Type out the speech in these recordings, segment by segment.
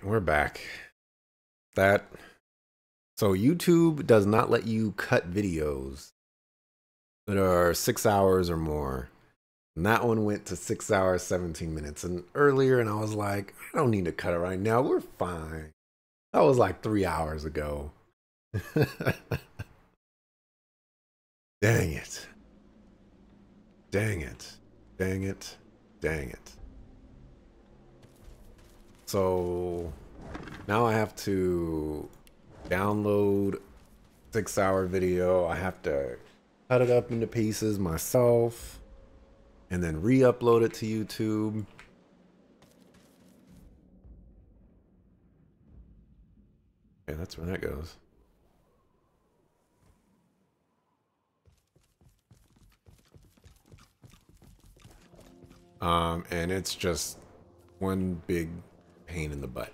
we're back. So YouTube does not let you cut videos that are 6 hours or more. And that one went to 6 hours, 17 minutes and earlier, and I was like, I don't need to cut it right now. We're fine. That was like 3 hours ago. Dang it. Dang it. Dang it. Dang it. So now I have to download 6-hour video. I have to cut it up into pieces myself and then re-upload it to YouTube. Yeah, that's where that goes. And it's just one big pain in the butt.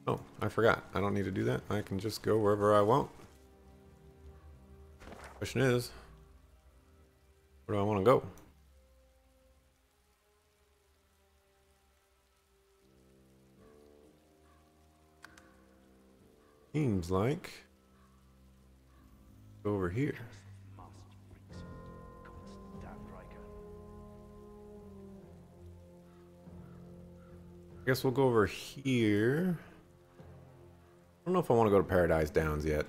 Oh, I forgot. I don't need to do that. I can just go wherever I want. Question is, where do I want to go? Seems like over here. I guess we'll go over here. I don't know if I want to go to Paradise Downs yet.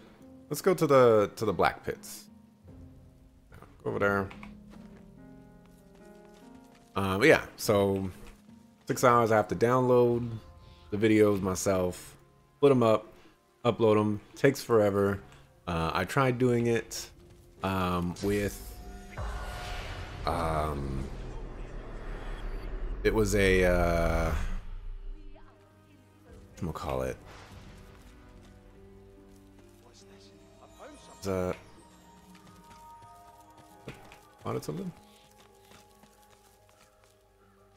Let's go to the Black Pits. Go over there. But yeah, so 6 hours. I have to download the videos myself, split them up, upload them. Takes forever. I tried doing it with it was a we'll call it. Wanted something?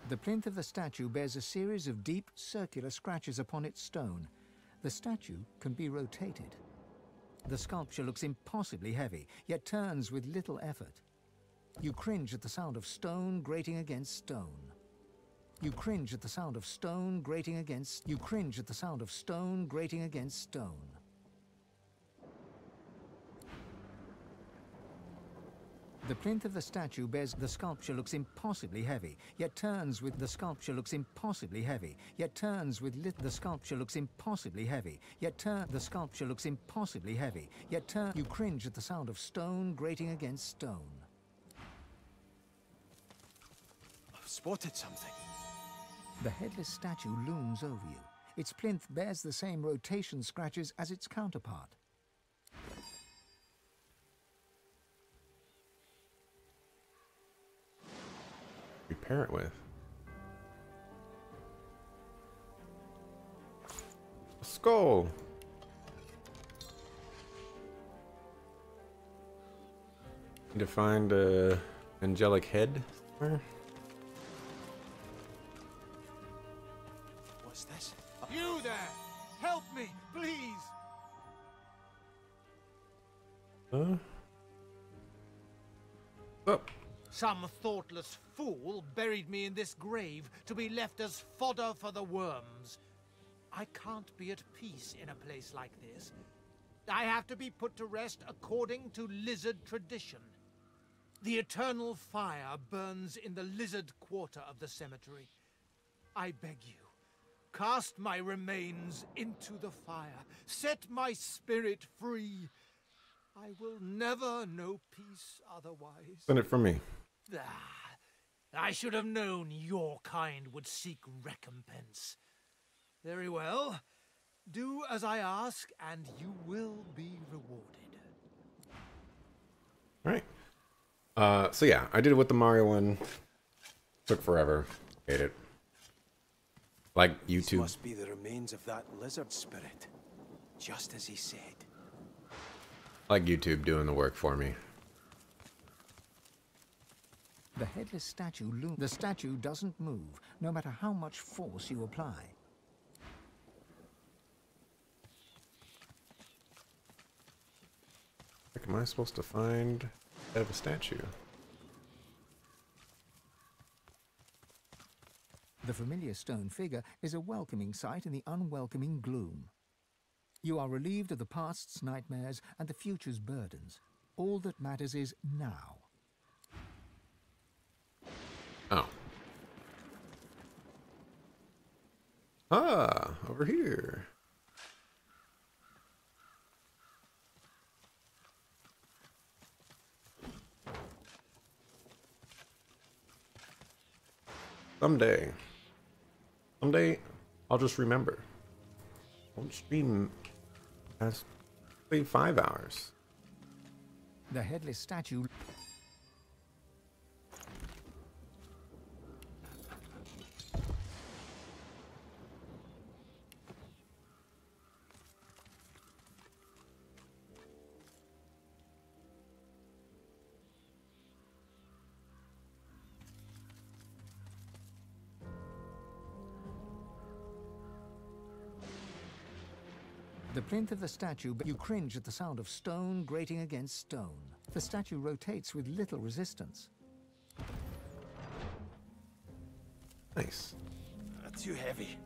The plinth of the statue bears a series of deep circular scratches upon its stone. The statue can be rotated. The sculpture looks impossibly heavy, yet turns with little effort. You cringe at the sound of stone grating against stone. You cringe at the sound of stone grating against... You cringe at the sound of stone grating against stone. The plinth of the statue bears... The sculpture looks impossibly heavy, yet turns with... The sculpture looks impossibly heavy, yet turns with... The sculpture looks impossibly heavy, yet turn... The sculpture looks impossibly heavy, yet turn... You cringe at the sound of stone grating against stone. I've spotted something. The headless statue looms over you. Its plinth bears the same rotation scratches as its counterpart. Repair it with a skull. Need to find a angelic head somewhere. What's this? You there! Help me, please! Huh? Oh. Some thoughtless fool buried me in this grave to be left as fodder for the worms. I can't be at peace in a place like this. I have to be put to rest according to lizard tradition. The eternal fire burns in the lizard quarter of the cemetery. I beg you, cast my remains into the fire. Set my spirit free. I will never know peace otherwise. Send it from me. Ah, I should have known your kind would seek recompense. Very well. Do as I ask, and you will be rewarded. All right. So yeah, I did it with the Mario one. Took forever. Hate it. Like YouTube. This must be the remains of that lizard spirit, just as he said. Like YouTube doing the work for me. The headless statue looms. The statue doesn't move, no matter how much force you apply. Where am I supposed to find head of a statue? The familiar stone figure is a welcoming sight in the unwelcoming gloom. You are relieved of the past's nightmares and the future's burdens. All that matters is now. Oh. Ah, over here. Someday, I'll just remember. Won't stream past 5 hours. The headless statue... The plinth of the statue, but you cringe at the sound of stone grating against stone. The statue rotates with little resistance. Nice. Too heavy.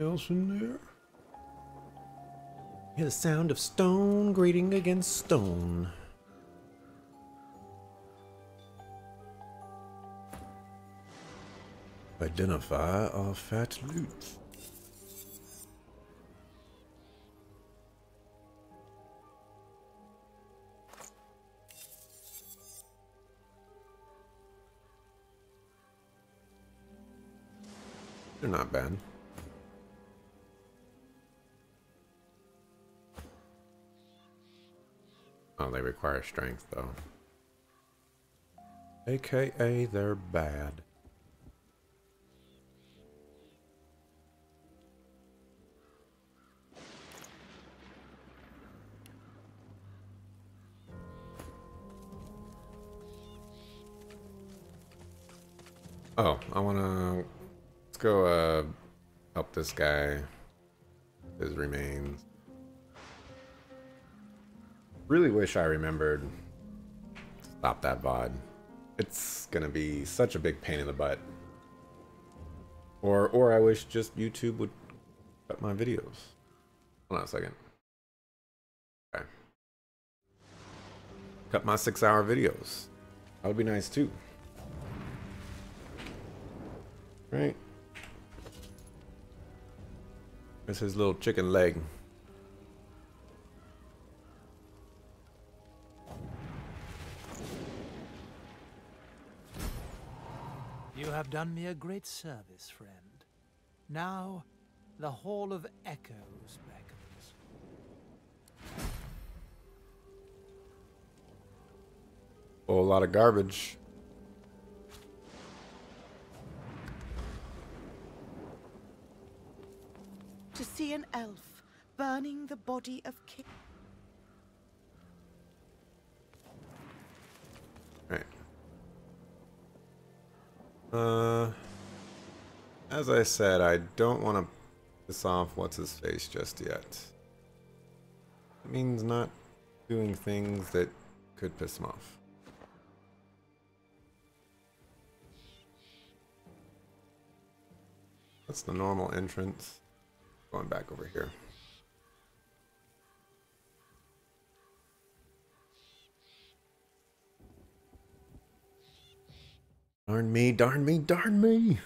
Else in there? Hear the sound of stone grating against stone. Identify our fat loot. They're not bad. Oh, they require strength though. AKA they're bad. Oh, let's go help this guy. His remains. Really wish I remembered to stop that VOD. It's gonna be such a big pain in the butt. Or I wish just YouTube would cut my videos. Hold on a second. Okay. Cut my 6-hour videos. That would be nice too. Right. There's his little chicken leg. You have done me a great service, friend. Now, the Hall of Echoes beckons. A whole lot of garbage. To see an elf burning the body of King. Right. As I said, I don't want to piss off what's his face just yet. It means not doing things that could piss him off. That's the normal entrance. Going back over here. Darn me, darn me, darn me.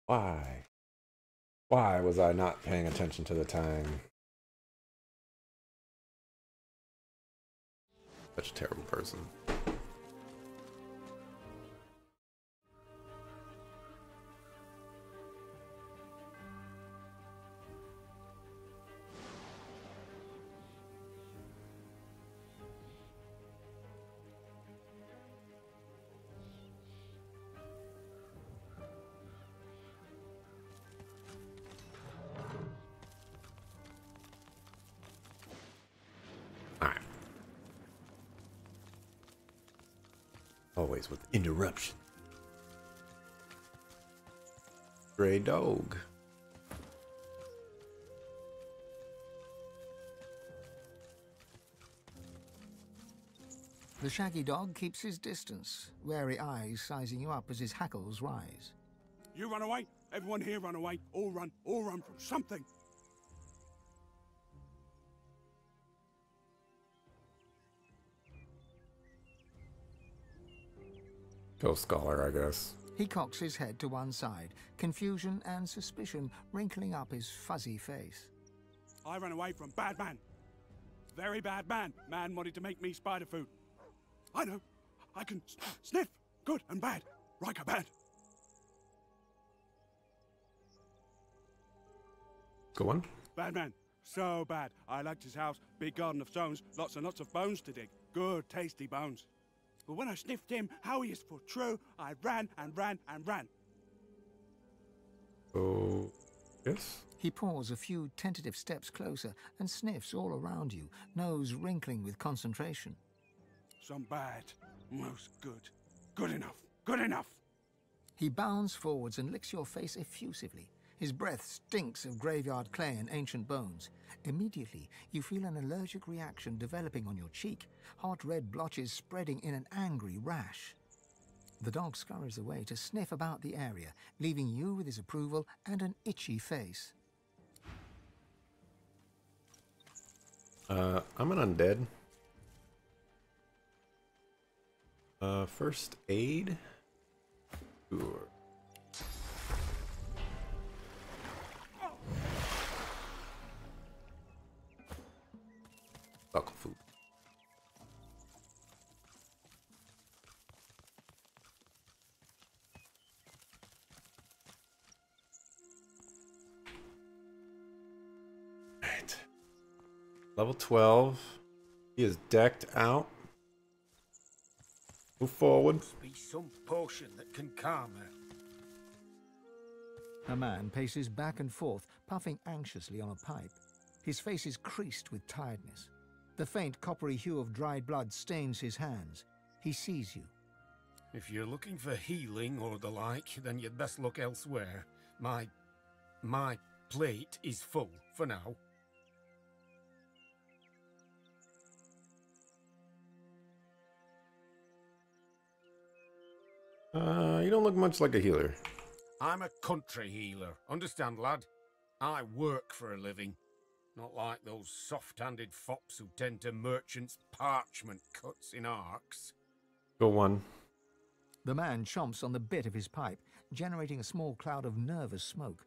Why? Why was I not paying attention to the time? Such a terrible person. Always with interruption. Stray dog. The shaggy dog keeps his distance, wary eyes sizing you up as his hackles rise. You run away. Everyone here run away. All run from something. Go scholar, I guess. He cocks his head to one side, confusion and suspicion wrinkling up his fuzzy face. I ran away from bad man. Very bad man. Man wanted to make me spider food. I know. I can sniff good and bad. Riker bad. Go on. Bad man. So bad. I liked his house. Big garden of stones. Lots and lots of bones to dig. Good, tasty bones. But when I sniffed him, how he is for true, I ran and ran and ran. Oh, yes. He paws a few tentative steps closer and sniffs all around you, nose wrinkling with concentration. Some bad. Most good. Good enough. Good enough. He bounds forwards and licks your face effusively. His breath stinks of graveyard clay and ancient bones. Immediately, you feel an allergic reaction developing on your cheek, hot red blotches spreading in an angry rash. The dog scurries away to sniff about the area, leaving you with his approval and an itchy face. I'm an undead. First aid? Sure. Buckle food. Right. Level 12. He is decked out. Move forward. Must be some potion that can calm her. A man paces back and forth, puffing anxiously on a pipe. His face is creased with tiredness. The faint coppery hue of dried blood stains his hands. He sees you. If you're looking for healing or the like, then you'd best look elsewhere. My plate is full for now. You don't look much like a healer. I'm a country healer, understand, lad? I work for a living. Not like those soft-handed fops who tend to merchants' parchment cuts in arcs. Go one. The man chomps on the bit of his pipe, generating a small cloud of nervous smoke.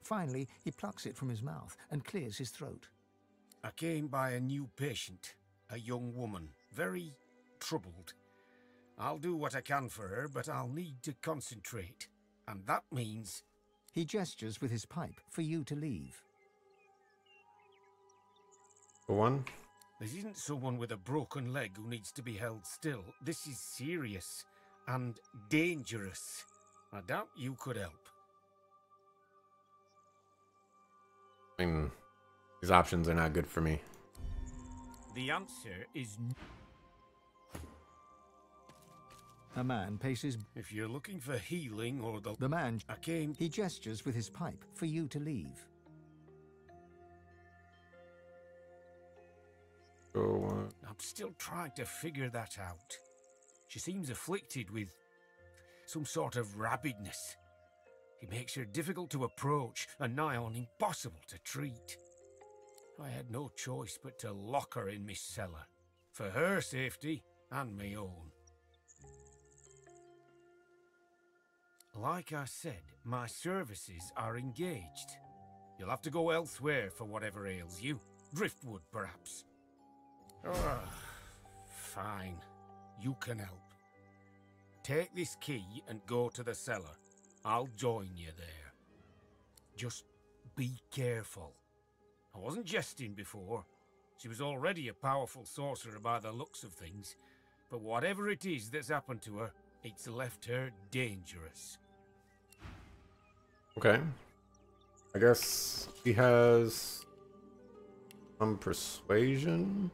Finally, he plucks it from his mouth and clears his throat. I came by a new patient, a young woman, very troubled. I'll do what I can for her, but I'll need to concentrate. And that means... He gestures with his pipe for you to leave. Go one. This isn't someone with a broken leg who needs to be held still. This is serious and dangerous. I doubt you could help. I mean, these options are not good for me. The answer is... A man paces... If you're looking for healing or The man... I came... He gestures with his pipe for you to leave. Go one. I'm still trying to figure that out. She seems afflicted with some sort of rabidness. It makes her difficult to approach and nigh on impossible to treat. I had no choice but to lock her in my cellar, for her safety and my own. Like I said, my services are engaged. You'll have to go elsewhere for whatever ails you. Driftwood, perhaps. Ugh, fine. You can help. Take this key and go to the cellar. I'll join you there. Just be careful. I wasn't jesting before. She was already a powerful sorcerer by the looks of things. But whatever it is that's happened to her, it's left her dangerous. Okay. I guess he has some persuasion.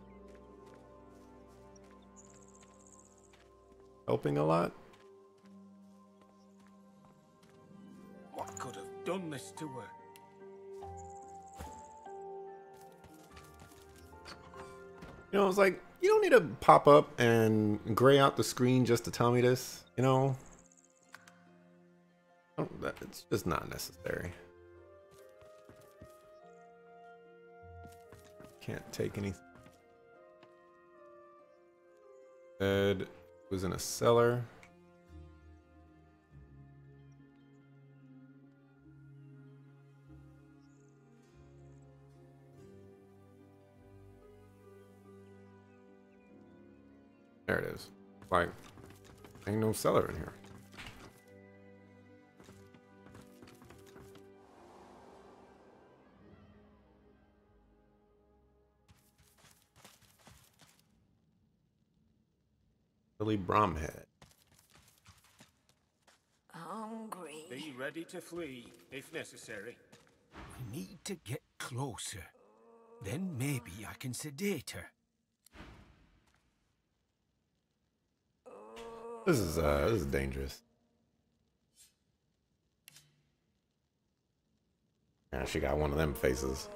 Helping a lot. What could have done this to her? You know, it's like, you don't need to pop up and gray out the screen just to tell me this, you know? It's just not necessary. Can't take anything. Ed was in a cellar. There it is. Like, ain't no cellar in here. Billy Bromhead. Hungry. Be ready to flee, if necessary. We need to get closer. Then maybe I can sedate her. This is dangerous. Yeah, she got one of them faces.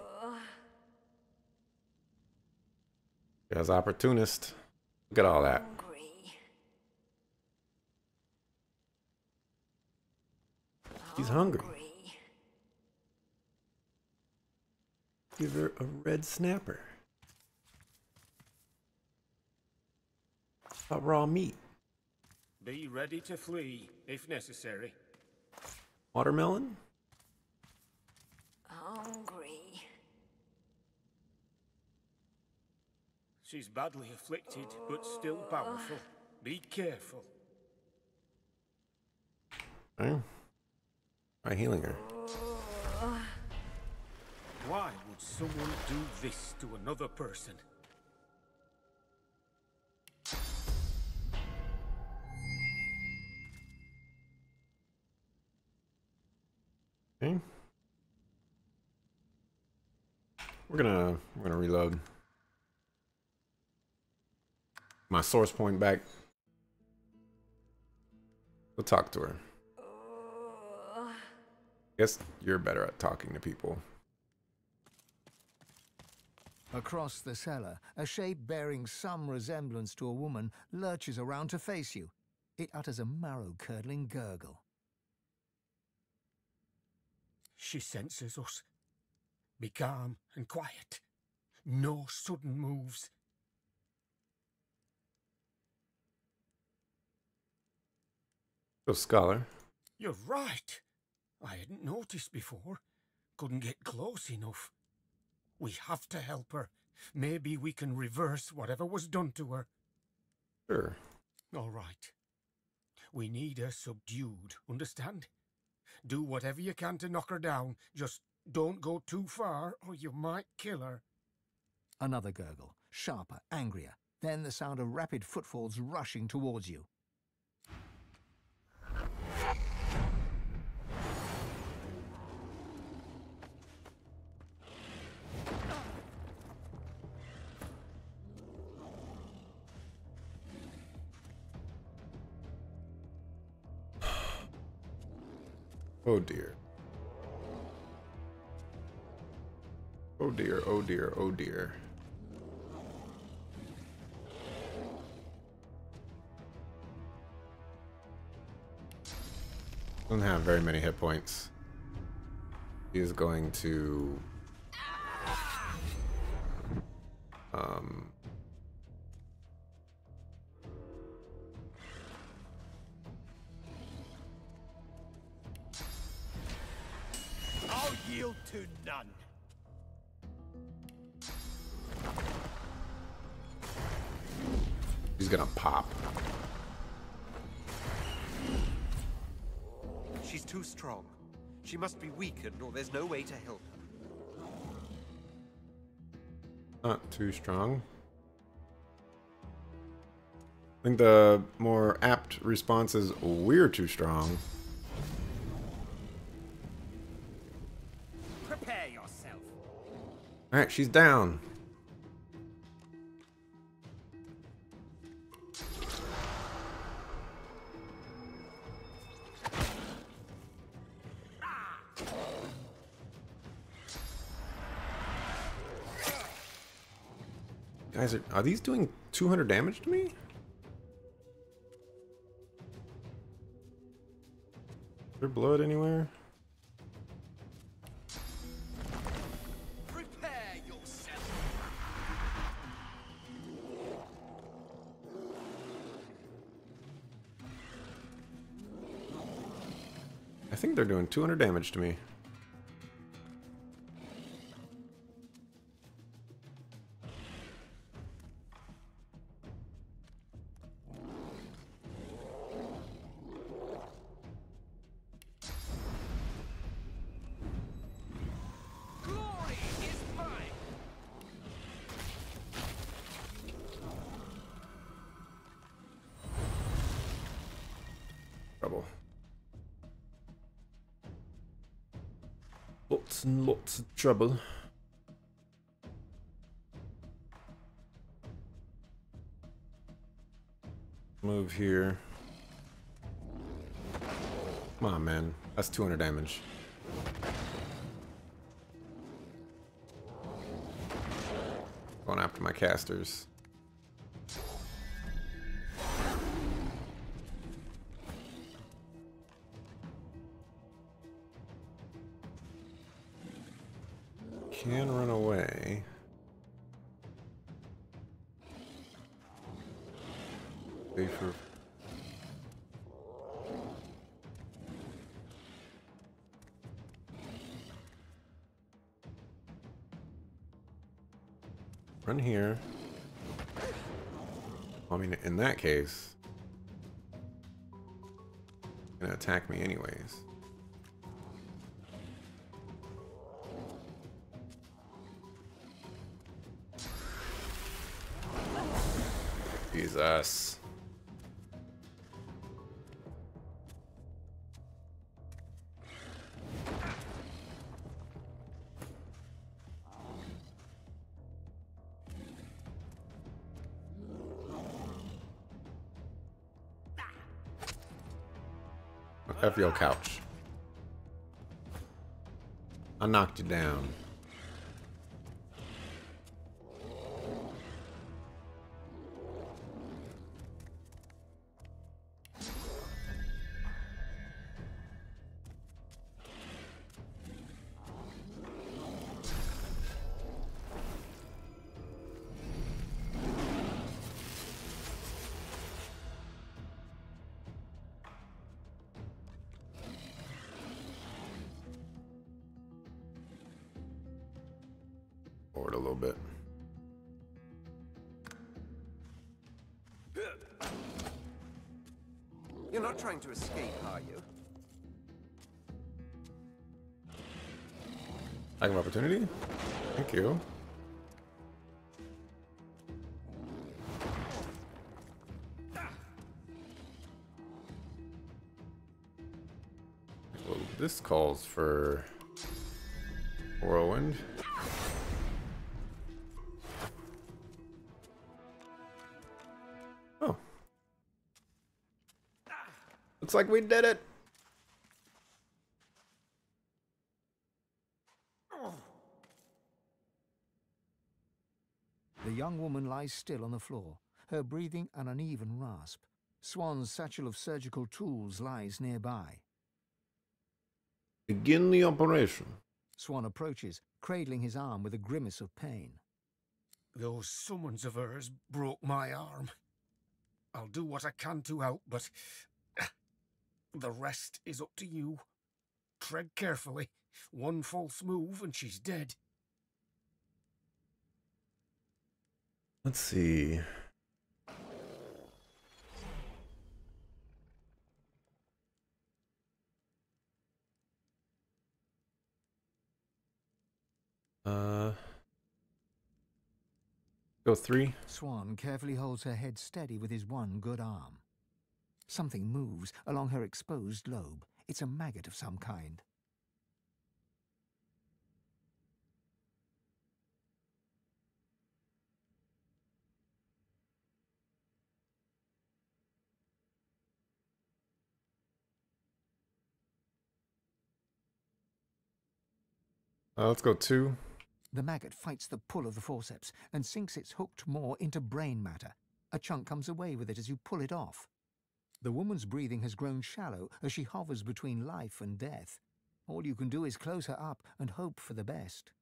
As opportunist. Look at all that. He's hungry. Give her a red snapper. A raw meat. Be ready to flee, if necessary. Watermelon? Hungry. She's badly afflicted, but still powerful. Be careful. Okay. Try healing her. Why would someone do this to another person? Okay. We're gonna reload. My source point back. We'll talk to her. Guess you're better at talking to people. Across the cellar, a shape bearing some resemblance to a woman lurches around to face you. It utters a marrow-curdling gurgle. She senses us. Be calm and quiet. No sudden moves. So, Scholar. You're right. I hadn't noticed before. Couldn't get close enough. We have to help her. Maybe we can reverse whatever was done to her. Sure. All right. We need her subdued, understand? Do whatever you can to knock her down. Just don't go too far or you might kill her. Another gurgle, sharper, angrier. Then the sound of rapid footfalls rushing towards you. Oh dear. Oh dear, oh dear, oh dear. Doesn't have very many hit points. He is going to I'll yield to none. he's gonna pop. She's too strong. She must be weakened, or there's no way to help her. Not too strong. I think the more apt response is we're too strong. Prepare yourself. Alright, she's down. Guys, are these doing 200 damage to me? Is there blood anywhere? Prepare yourself. I think they're doing 200 damage to me. Glory is mine. Trouble. Lots and lots of trouble. Move here. Come on, man. That's 200 damage. Going after my casters. Can run away. Safer. Run here. I mean, in that case, gonna attack me anyways. Jesus. F your couch. I knocked you down. Forward a little bit. You're not trying to escape, are you? Lack of opportunity? Thank you. Well, this calls for whirlwind. Oh. Looks like we did it. The young woman lies still on the floor, her breathing an uneven rasp. Swan's satchel of surgical tools lies nearby. Begin the operation. Swan approaches, cradling his arm with a grimace of pain. Those summons of hers broke my arm. I'll do what I can to help, but the rest is up to you. Tread carefully. One false move and she's dead. Let's see. Go 3. Swan carefully holds her head steady with his one good arm. Something moves along her exposed lobe. It's a maggot of some kind. Let's go 2. The maggot fights the pull of the forceps and sinks its hooked maw into brain matter. A chunk comes away with it as you pull it off. The woman's breathing has grown shallow as she hovers between life and death. All you can do is close her up and hope for the best.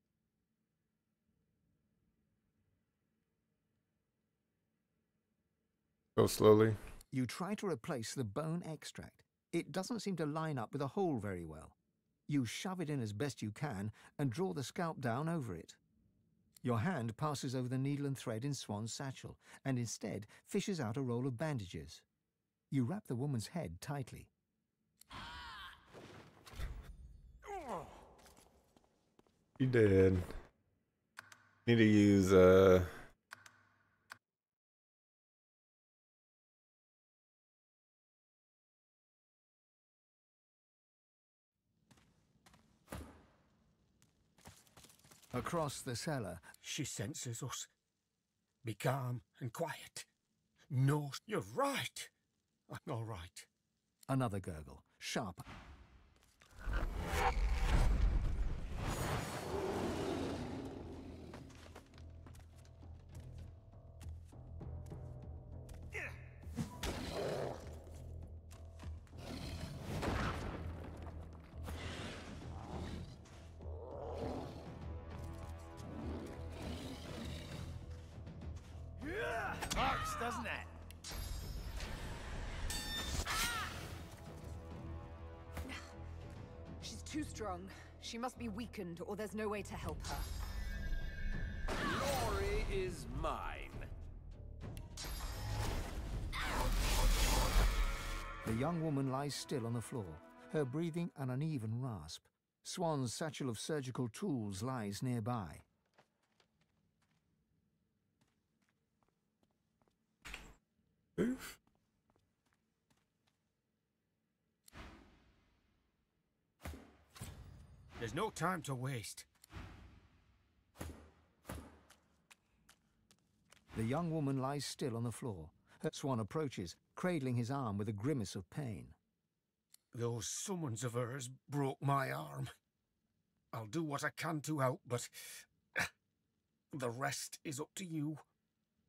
Go slowly. You try to replace the bone extract. It doesn't seem to line up with the hole very well. You shove it in as best you can and draw the scalp down over it. Your hand passes over the needle and thread in Swan's satchel and instead fishes out a roll of bandages. You wrap the woman's head tightly. You did. Need to use Across the cellar, She senses us. Be calm and quiet. No, you're right. I'm all right. another gurgle, sharp. Hurts, doesn't it? She's too strong. She must be weakened, or there's no way to help her. Glory is mine. The young woman lies still on the floor, her breathing an uneven rasp. Swan's satchel of surgical tools lies nearby. Oof. There's no time to waste. The young woman lies still on the floor. Swan approaches, cradling his arm with a grimace of pain. Those summons of hers broke my arm. I'll do what I can to help, but the rest is up to you.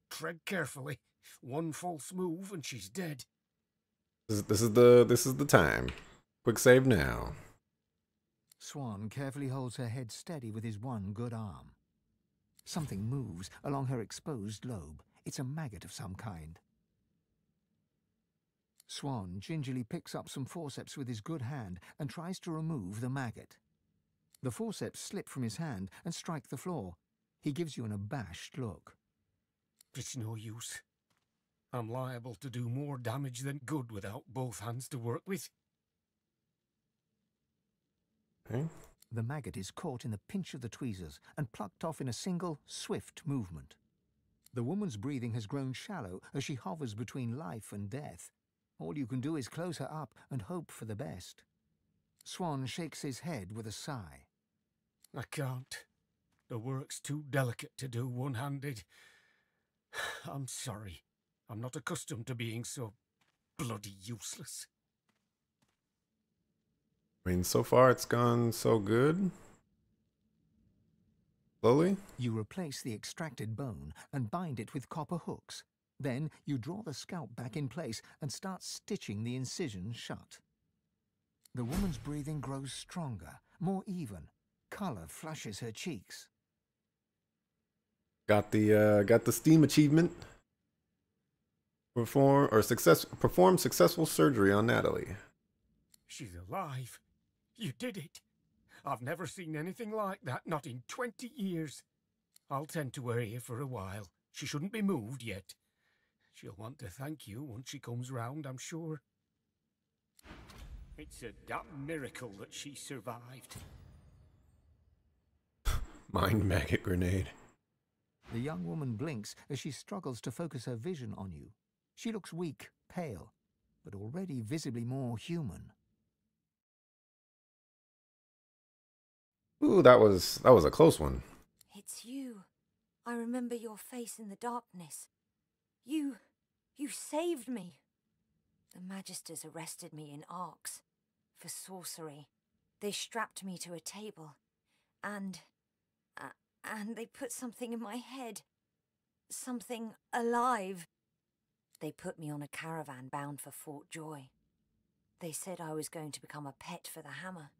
Tread carefully. One false move and she's dead. This is the time. Quick save now. Swan carefully holds her head steady with his one good arm. Something moves along her exposed lobe. It's a maggot of some kind. Swan gingerly picks up some forceps with his good hand and tries to remove the maggot. The forceps slip from his hand and strike the floor. He gives you an abashed look. It's no use. I'm liable to do more damage than good without both hands to work with. Okay. The maggot is caught in the pinch of the tweezers and plucked off in a single, swift movement. The woman's breathing has grown shallow as she hovers between life and death. All you can do is close her up and hope for the best. Swan shakes his head with a sigh. I can't. The work's too delicate to do one-handed. I'm sorry. I'm not accustomed to being so bloody useless. I mean, so far it's gone so good. Slowly. You replace the extracted bone and bind it with copper hooks. Then you draw the scalp back in place and start stitching the incision shut. The woman's breathing grows stronger, more even. Color flushes her cheeks. Got the Steam achievement. Perform successful surgery on Natalie. She's alive. You did it. I've never seen anything like that, not in 20 years. I'll tend to her here for a while. She shouldn't be moved yet. She'll want to thank you once she comes round, I'm sure. It's a damn miracle that she survived. Mind maggot grenade. The young woman blinks as she struggles to focus her vision on you. She looks weak, pale, but already visibly more human. Ooh, that was a close one. It's you. I remember your face in the darkness. You saved me. The Magisters arrested me in Arx for sorcery. They strapped me to a table, and and they put something in my head. Something alive. They put me on a caravan bound for Fort Joy. They said I was going to become a pet for the hammer.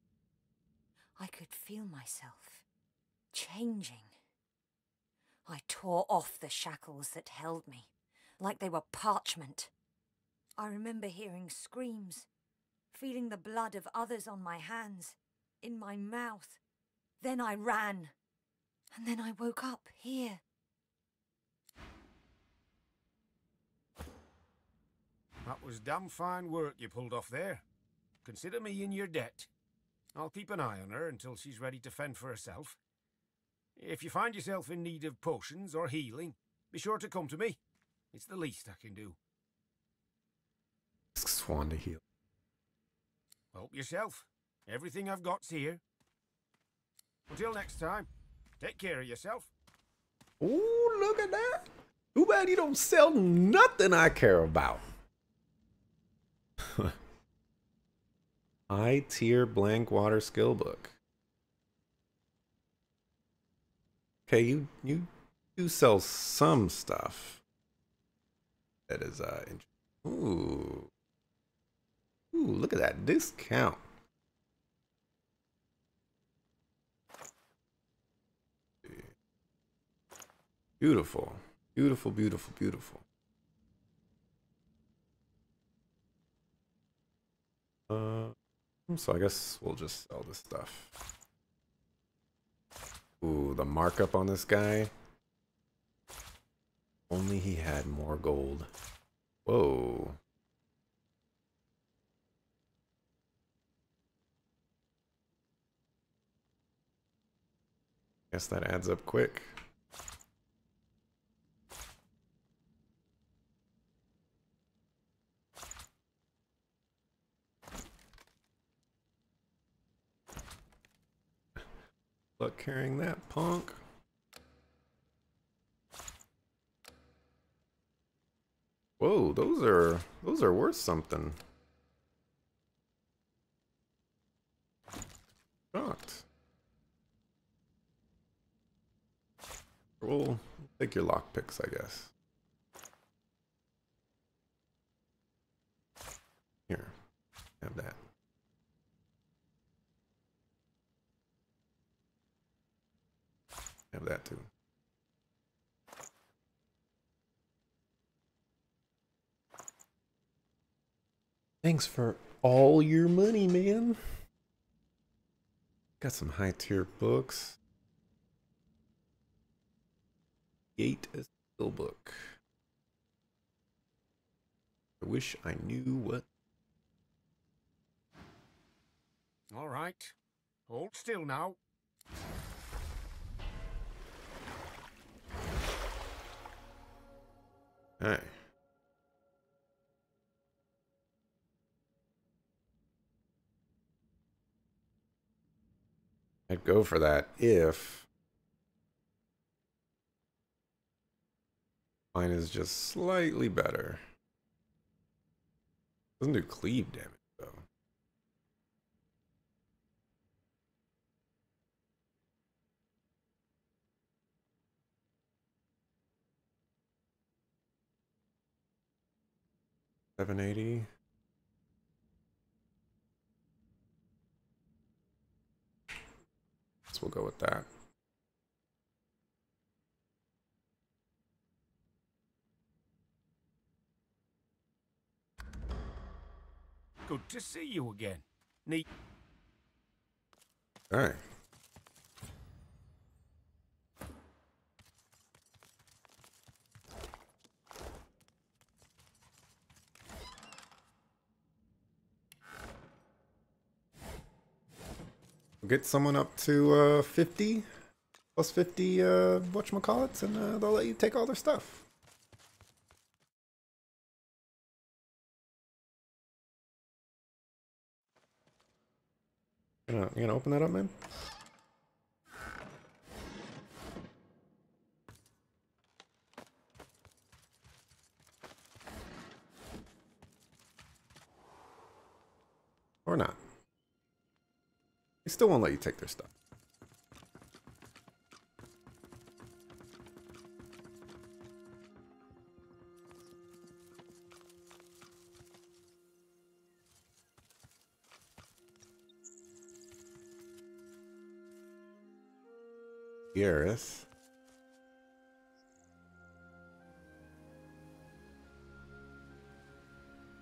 I could feel myself changing. I tore off the shackles that held me, like they were parchment. I remember hearing screams, feeling the blood of others on my hands, in my mouth. Then I ran, and then I woke up here. That was damn fine work you pulled off there. Consider me in your debt. I'll keep an eye on her until she's ready to fend for herself. If you find yourself in need of potions or healing, be sure to come to me. It's the least I can do. Ask Swan to heal. Help yourself. Everything I've got's here. Until next time, take care of yourself. Ooh, look at that. Too bad you don't sell nothing I care about. High tier blank water skill book. Okay, you do sell some stuff. That is ooh. Ooh, look at that discount. Beautiful. Beautiful, beautiful, beautiful. So I guess we'll just sell this stuff. Ooh, the markup on this guy. Only he had more gold. Whoa. Guess that adds up quick. Luck carrying that, punk. Whoa, those are worth something. Shocked. We'll take your lockpicks, I guess. Here, have that. Have that too. Thanks for all your money, man. Got some high tier books. Gate a skill book. I wish I knew what. All right. Hold still now. Hey. I'd go for that if mine is just slightly better. Doesn't do cleave damage though. $780. So we'll go with that. Good to see you again. Neat. All right. We'll get someone up to 50 plus 50 whatchamacallits, and they'll let you take all their stuff. You gonna open that up, man? Or not. They still won't let you take their stuff. Gareth.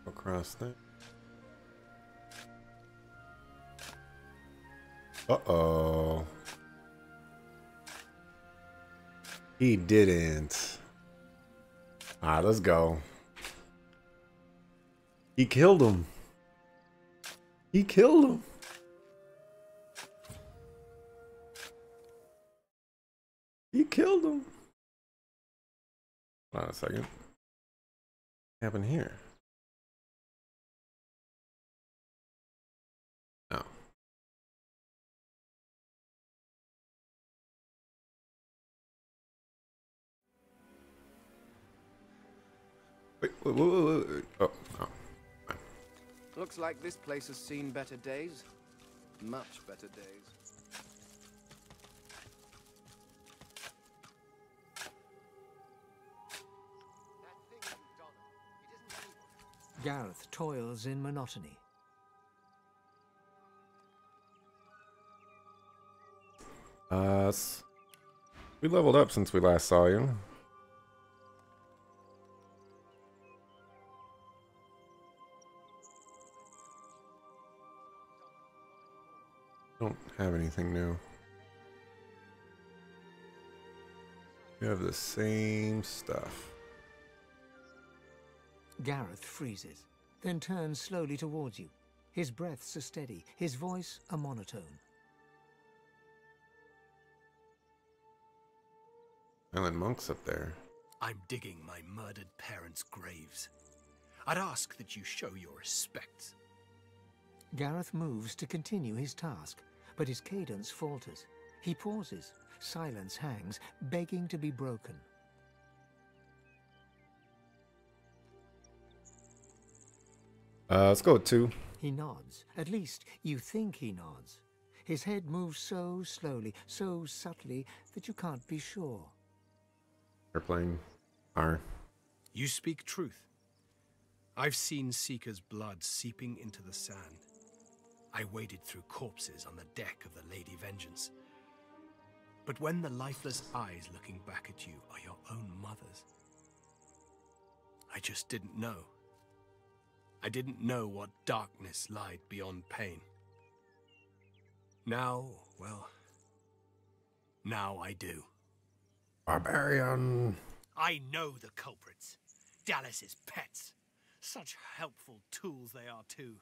Across there. Uh-oh. He didn't. Alright, let's go. He killed him. He killed him. He killed him. Hold on a second. What happened here? No. Wait. Oh, no. Looks like this place has seen better days. Much better days. Gareth toils in monotony. We leveled up since we last saw you. Don't have anything new. We have the same stuff. Gareth freezes, then turns slowly towards you. His breaths are steady, his voice a monotone. Island monks up there. I'm digging my murdered parents' graves. I'd ask that you show your respects. Gareth moves to continue his task, but his cadence falters. He pauses. Silence hangs, begging to be broken. Let's go with 2. He nods. At least, you think he nods. His head moves so slowly, so subtly, that you can't be sure. Airplane. R. You speak truth. I've seen Seeker's blood seeping into the sand. I waded through corpses on the deck of the Lady Vengeance. But when the lifeless eyes looking back at you are your own mother's, I just didn't know. I didn't know what darkness lied beyond pain. Now, well, now I do. Barbarian. I know the culprits. Dallas's pets. Such helpful tools they are too.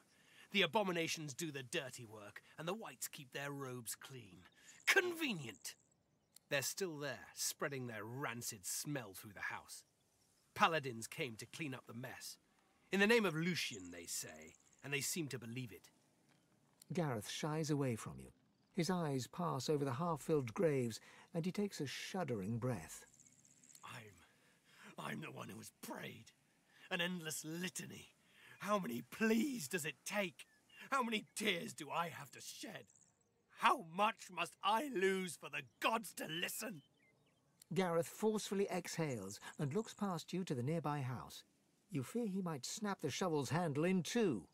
The abominations do the dirty work, and the whites keep their robes clean. Convenient! They're still there, spreading their rancid smell through the house. Paladins came to clean up the mess. In the name of Lucian, they say, and they seem to believe it. Gareth shies away from you. His eyes pass over the half-filled graves, and he takes a shuddering breath. I'm the one who has prayed. An endless litany. How many pleas does it take? How many tears do I have to shed? How much must I lose for the gods to listen? Gareth forcefully exhales and looks past you to the nearby house. You fear he might snap the shovel's handle in two.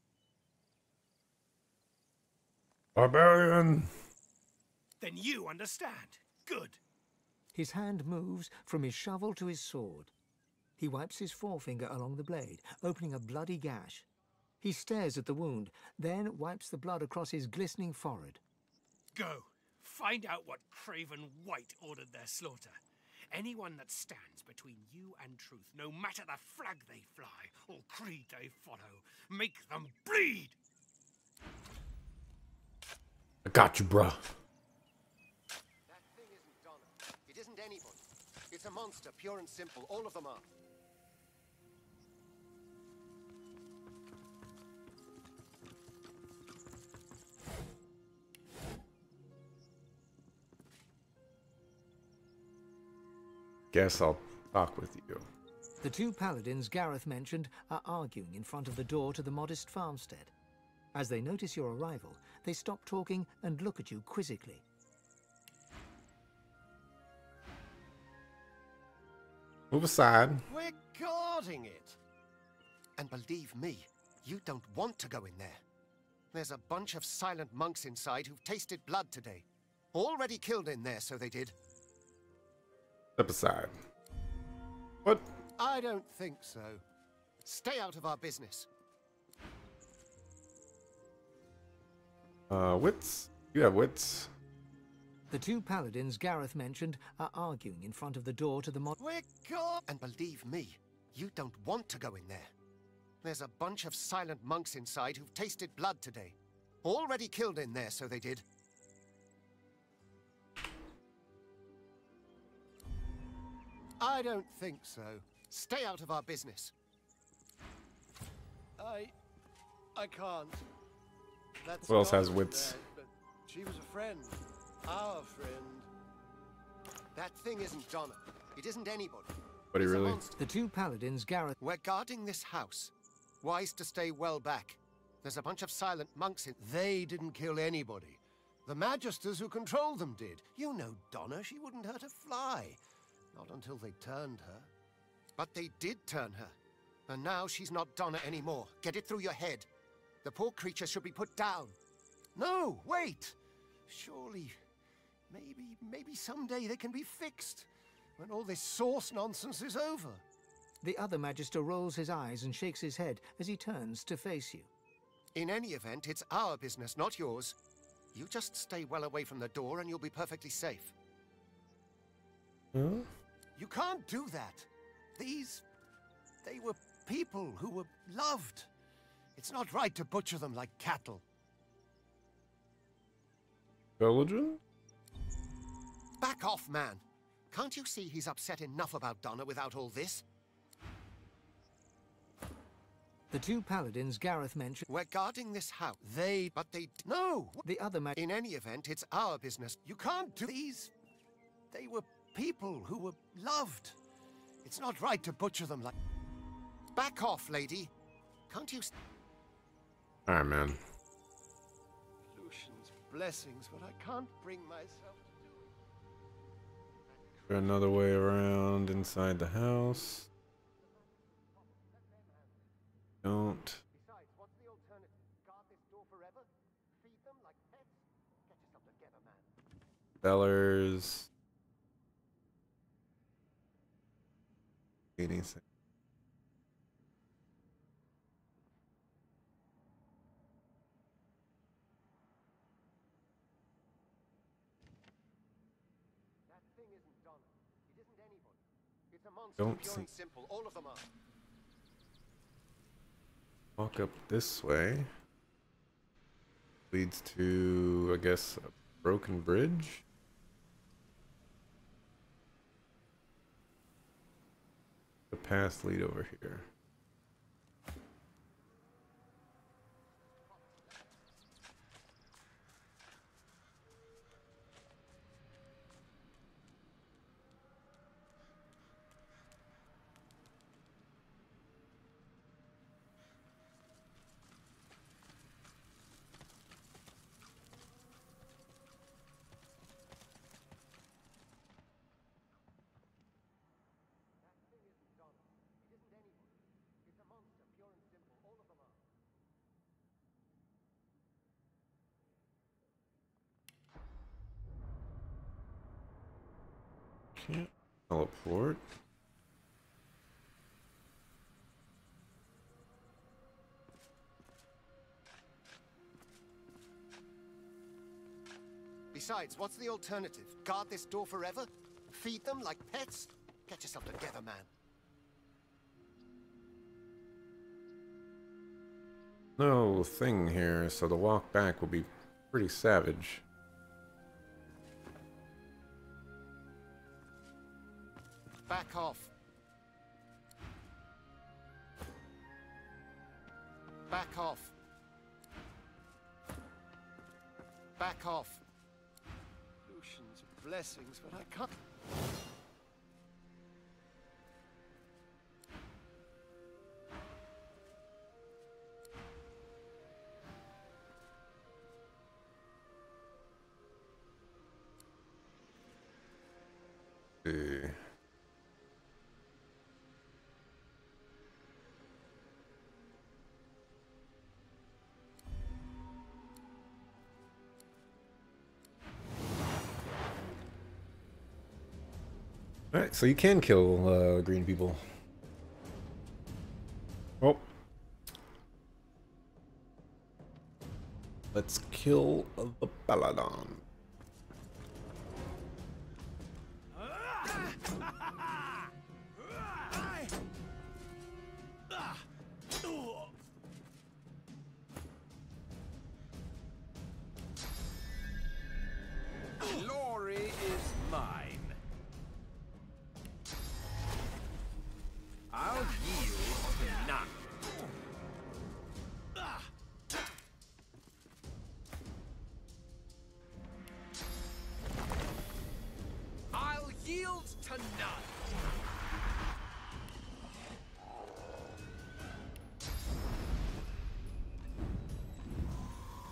Barbarian! Then you understand. Good. His hand moves from his shovel to his sword. He wipes his forefinger along the blade, opening a bloody gash. He stares at the wound, then wipes the blood across his glistening forehead. Go. Find out what craven white ordered their slaughter. Anyone that stands between you and truth, no matter the flag they fly or creed they follow, make them bleed! I got you, bruh. That thing isn't Donna. It isn't anybody. It's a monster, pure and simple. All of them are. Guess I'll talk with you. The two paladins Gareth mentioned are arguing in front of the door to the modest farmstead. As they notice your arrival, they stop talking and look at you quizzically. Move aside. We're guarding it. And believe me, you don't want to go in there. There's a bunch of silent monks inside who've tasted blood today. Already killed in there, so they did. Step aside. What? I don't think so. Stay out of our business. Wits? You have wits. The two paladins Gareth mentioned are arguing in front of the door to the We're gone! And believe me, you don't want to go in there. There's a bunch of silent monks inside who've tasted blood today. Already killed in there, so they did. I don't think so. Stay out of our business. I can't. That's Who else has Donna's wits? bad, but she was a friend. Our friend. That thing isn't Donna. It isn't anybody. But he It's a really? monster. The two paladins Gareth... We're guarding this house. Wise to stay well back. There's a bunch of silent monks in... They didn't kill anybody. The magisters who controlled them did. You know Donna, she wouldn't hurt a fly. Not until they turned her. But they did turn her. And now she's not Donna anymore. Get it through your head. The poor creature should be put down. No, wait! Surely, maybe someday they can be fixed. When all this source nonsense is over. The other magister rolls his eyes and shakes his head as he turns to face you. In any event, it's our business, not yours. You just stay well away from the door and you'll be perfectly safe. Huh? You can't do that. They were people who were loved. It's not right to butcher them like cattle. Belgian? Back off, man. Can't you see he's upset enough about Donna without all this? The two paladins Gareth mentioned... We're guarding this house. But they... No! The other In any event, it's our business. You can't do these. They were people who were loved. It's not right to butcher them like... Back off, lady. Can't you... Alright, man. Lucian's blessings, but I can't bring myself to do it. Another way around inside the house. Don't. Besides, what's the alternative? Guard this door forever? Feed them like pets? Get yourself together, man. Sellers. 86. That thing isn't Donna. It isn't anybody. It's a monster, Don't pure see. and simple. All of them are. Walk up this way. Leads to, I guess, a broken bridge. The paths lead over here. Can't teleport. Besides, what's the alternative? Guard this door forever? Feed them like pets? Get yourself together, man. No thing here, so the walk back will be pretty savage. Back off. Back off. Back off. Lucian's blessings, but I can't... See. All right, so you can kill green people. Oh. Let's kill the Paladin. Glory is mine. I'll yield to none. I'll yield to none.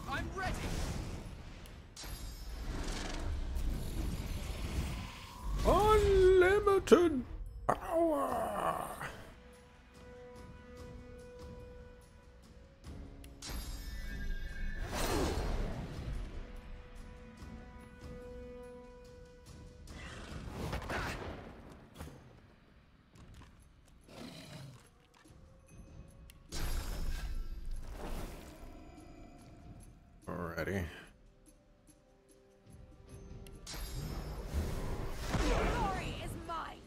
I'm ready. Unlimited power. Alrighty. Glory is mine.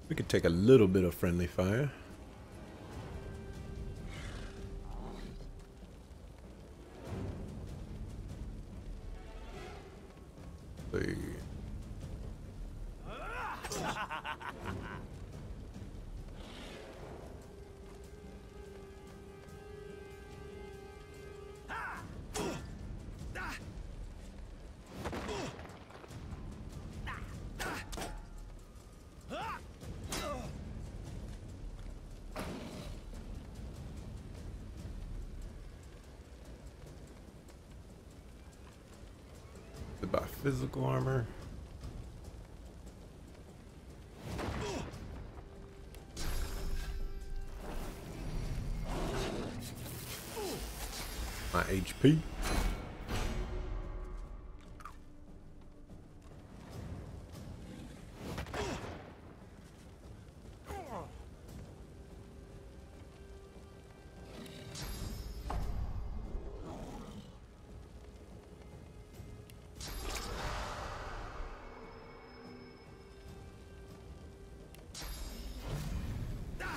We could take a little bit of friendly fire. See. By physical armor. My HP.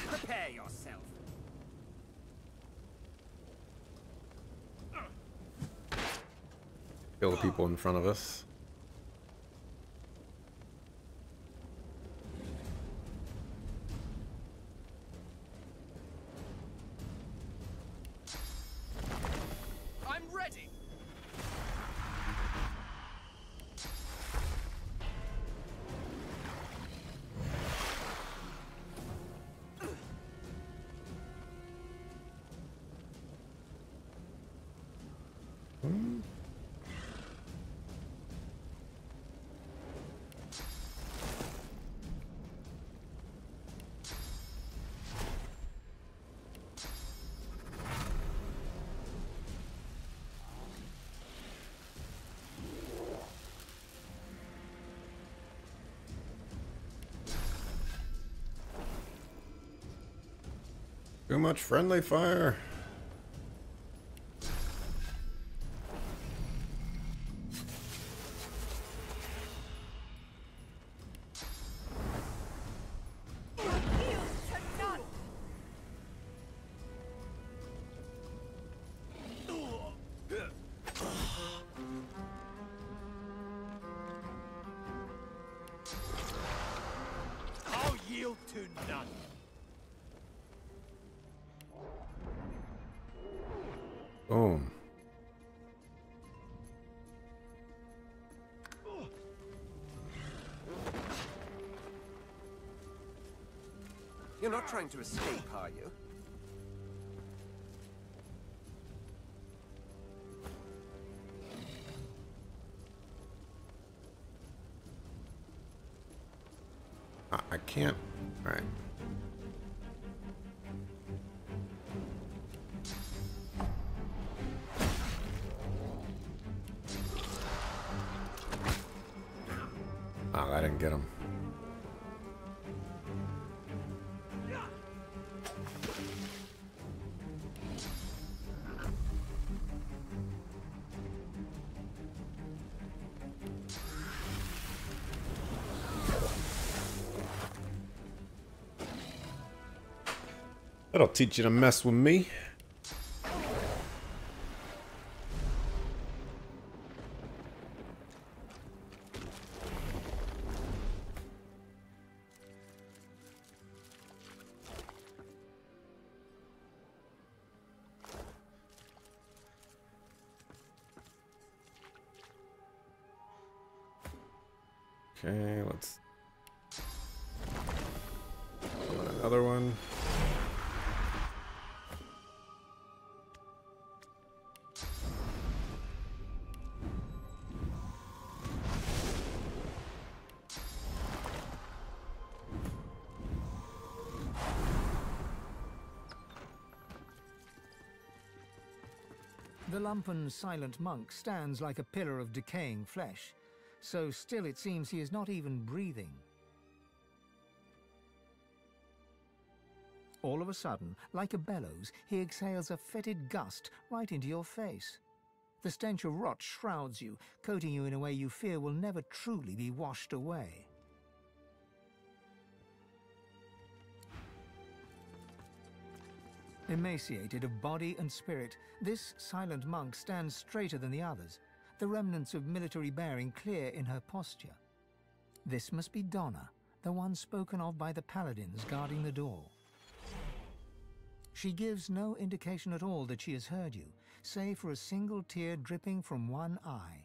Prepare yourself. Kill the people in front of us. I'm ready. Too much friendly fire. I'll yield to none. Boom. You're not trying to escape, are you? I can't. All right. Oh, I didn't get him. That'll teach you to mess with me. Okay, let's another one. The lumpen silent monk stands like a pillar of decaying flesh. So still it seems he is not even breathing. All of a sudden, like a bellows, he exhales a fetid gust right into your face. The stench of rot shrouds you, coating you in a way you fear will never truly be washed away. Emaciated of body and spirit, this silent monk stands straighter than the others, the remnants of military bearing clear in her posture. This must be Donna, the one spoken of by the paladins guarding the door. She gives no indication at all that she has heard you, save for a single tear dripping from one eye.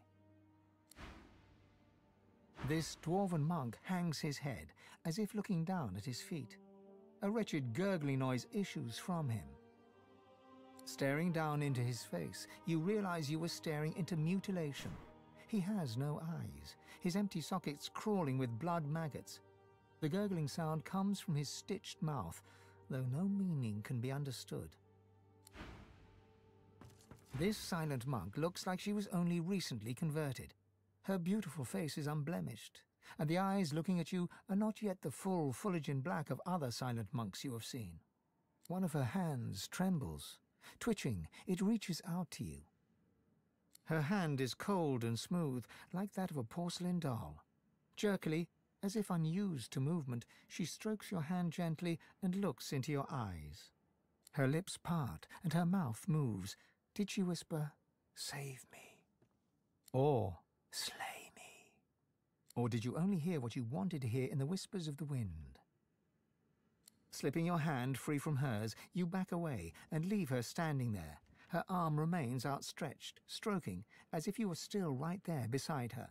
This dwarven monk hangs his head, as if looking down at his feet. A wretched gurgling noise issues from him. Staring down into his face, you realize you were staring into mutilation. He has no eyes, his empty sockets crawling with blood maggots. The gurgling sound comes from his stitched mouth, though no meaning can be understood. This silent monk looks like she was only recently converted. Her beautiful face is unblemished, and the eyes looking at you are not yet the full fulgent black of other silent monks you have seen. One of her hands trembles. Twitching, it reaches out to you. Her hand is cold and smooth, like that of a porcelain doll. Jerkily, as if unused to movement, she strokes your hand gently and looks into your eyes. Her lips part and her mouth moves. Did she whisper, "Save me," or "Slay me"? Or did you only hear what you wanted to hear in the whispers of the wind? Slipping your hand free from hers, you back away and leave her standing there. Her arm remains outstretched, stroking, as if you were still right there beside her.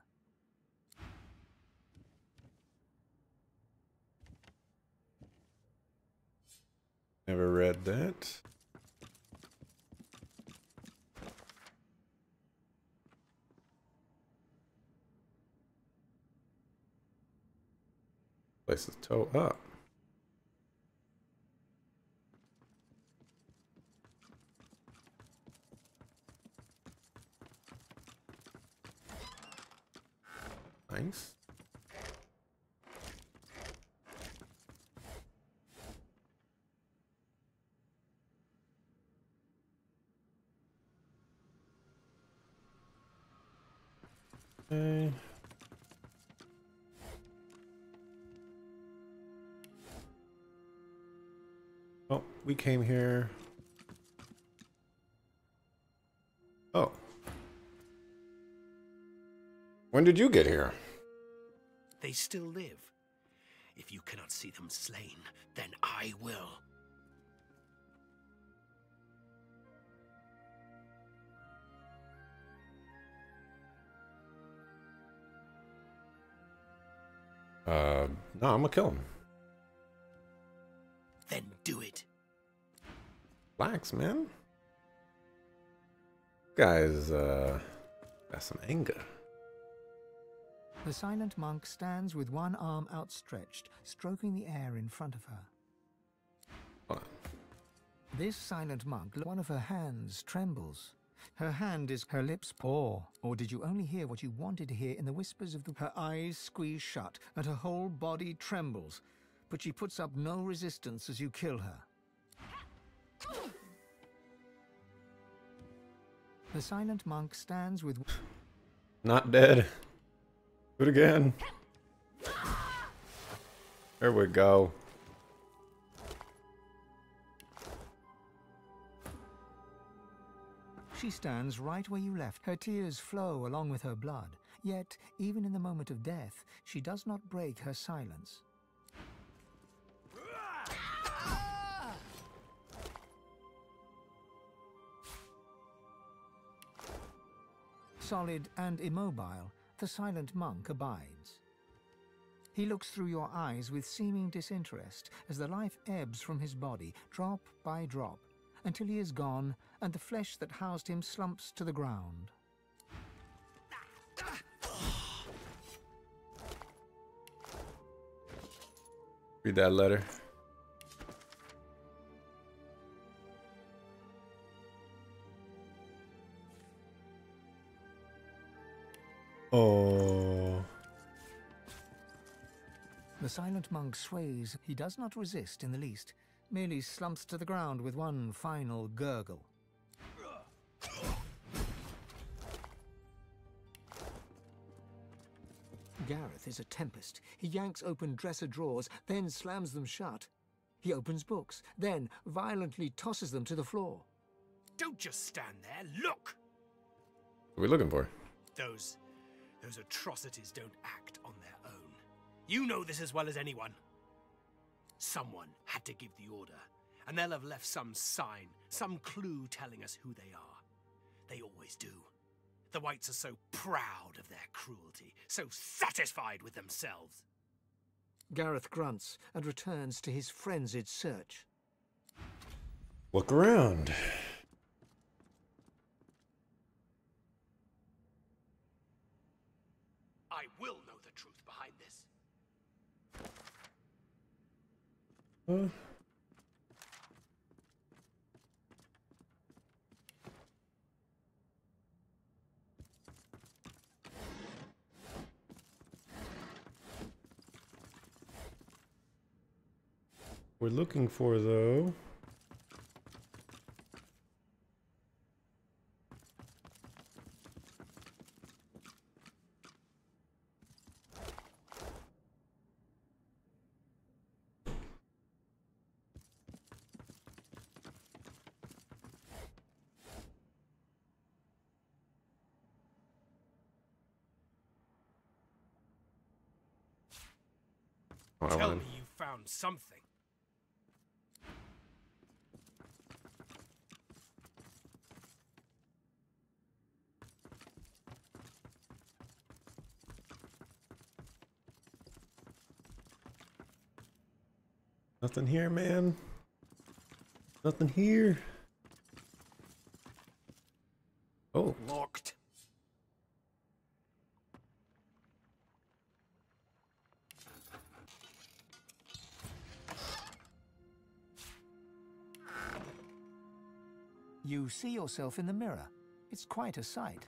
Never read that. Place the toe up. Nice. Okay. Oh, we came here. Oh. When did you get here? They still live. If you cannot see them slain, then I will. No, I'm gonna kill him. Then do it. Relax, man. Guys, got some anger. The silent monk stands with one arm outstretched, stroking the air in front of her. Hold on. This silent monk, one of her hands trembles. Her hand is her lips paw. Or did you only hear what you wanted to hear in the whispers of her eyes squeeze shut and her whole body trembles, but she puts up no resistance as you kill her. The silent monk stands with... Not dead. Do it again. There we go. She stands right where you left. Her tears flow along with her blood. Yet, even in the moment of death, she does not break her silence. Solid and immobile, the silent monk abides. He looks through your eyes with seeming disinterest as the life ebbs from his body, drop by drop, until he is gone and the flesh that housed him slumps to the ground. Read that letter. Oh. The silent monk sways. He does not resist in the least, merely slumps to the ground with one final gurgle. Gareth is a tempest. He yanks open dresser drawers, then slams them shut. He opens books, then violently tosses them to the floor. Don't just stand there, look! What are we looking for? Those atrocities don't act on their own. You know this as well as anyone. Someone had to give the order, and they'll have left some sign, some clue telling us who they are. They always do. The Whites are so proud of their cruelty, so satisfied with themselves. Gareth grunts and returns to his frenzied search. Look around. I will know the truth behind this. We're looking for, though. Tell me you found something. Nothing here, man. Nothing here. Oh. Locked. You see yourself in the mirror. It's quite a sight.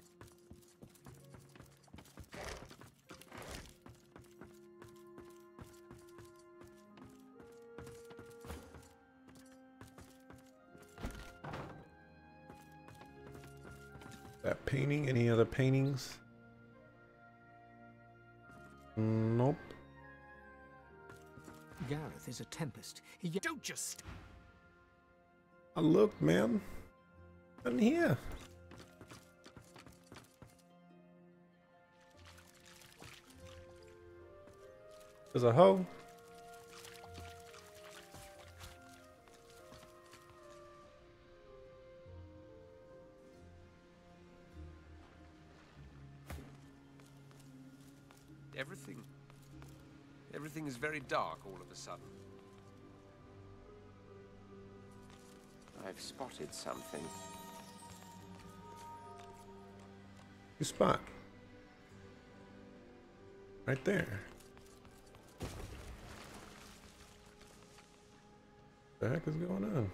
That painting? Any other paintings? Nope. Gareth is a tempest. He Don't just... I looked, man. Nothing here. There's a hoe. Everything is very dark all of a sudden. I've spotted something. You spot. Right there. What the heck is going on?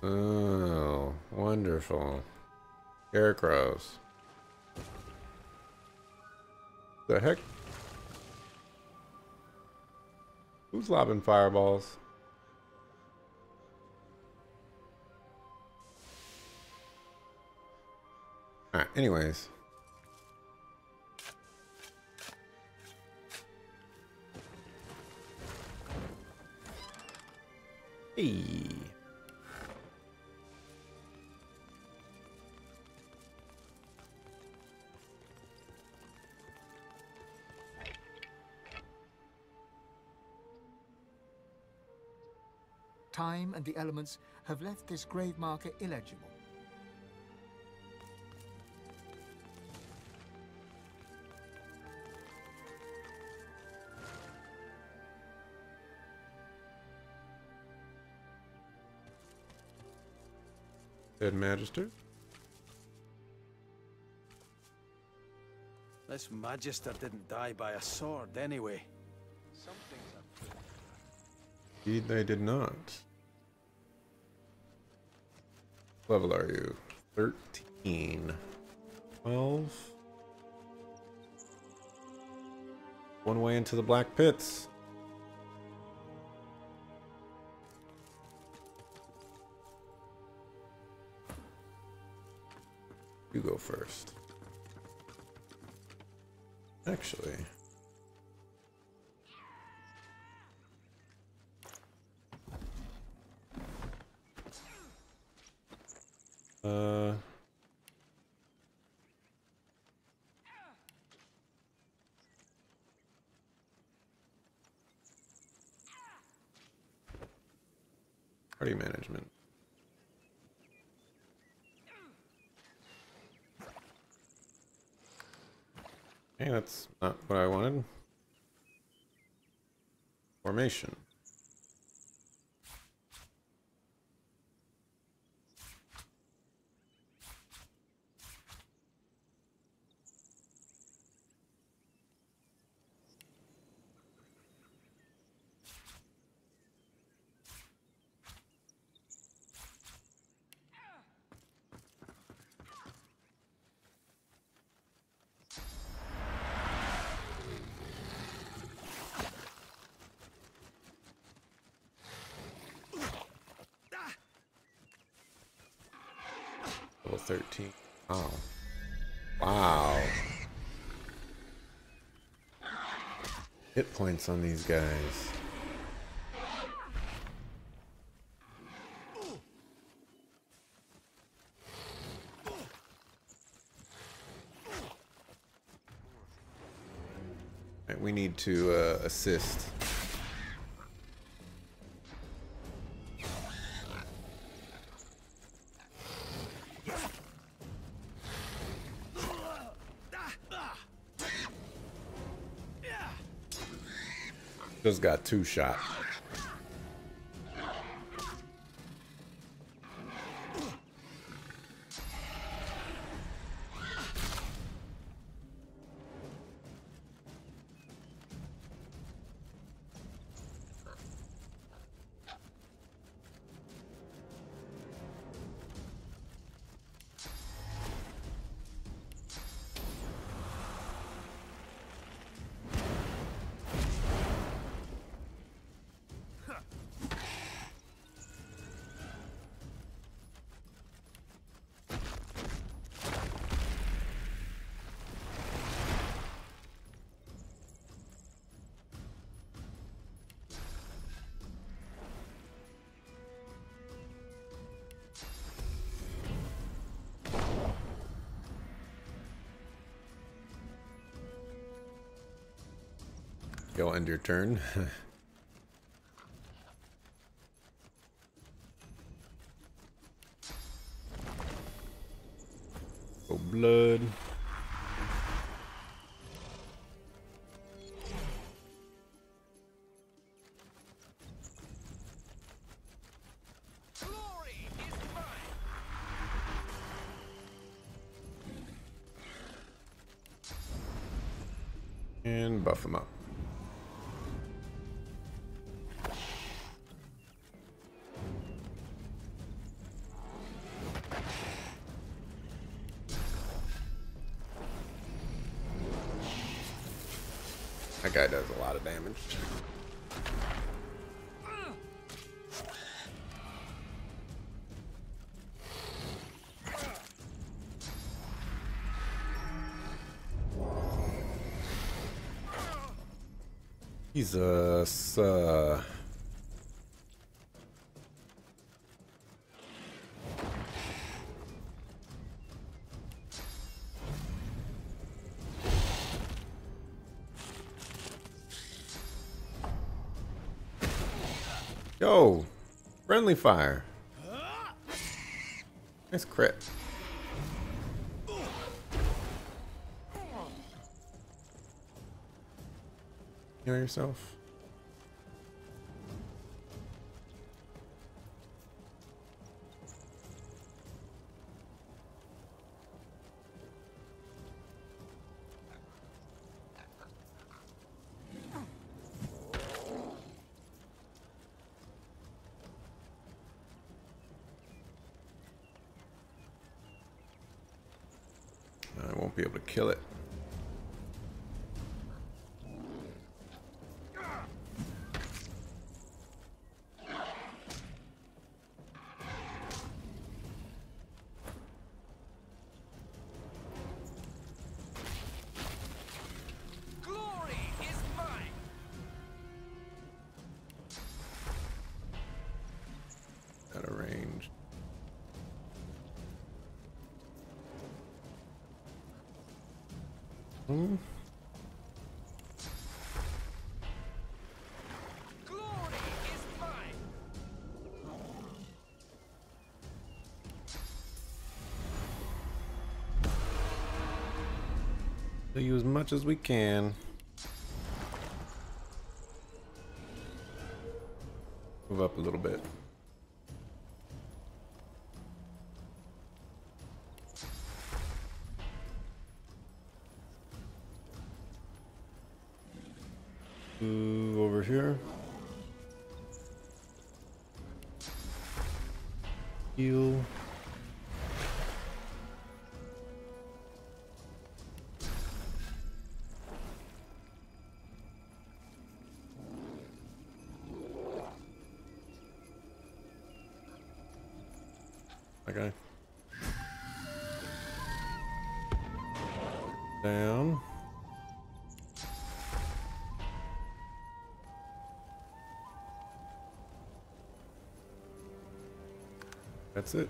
Oh, wonderful. Scarecrows. The heck? Who's lobbing fireballs? Alright, anyways. Hey. Time and the elements have left this grave marker illegible. Dead Magister. This Magister didn't die by a sword anyway. Indeed, they did not. Level are you? 13. 12. One way into the Black Pits. You go first. Actually. Party management. Okay, that's not what I wanted. Formation. Level 13. Wow. Wow. Hit points on these guys. Right, we need to assist. Just got 2 shot. You'll end your turn. Oh, blood. And buff him up. guy does a lot of damage. Jesus. Yo, friendly fire. Nice crit. Heal yourself. I won't be able to kill it. Out of range. We'll use as much as we can. Move up a little bit. Over here. Heal. Okay. Down. That's it.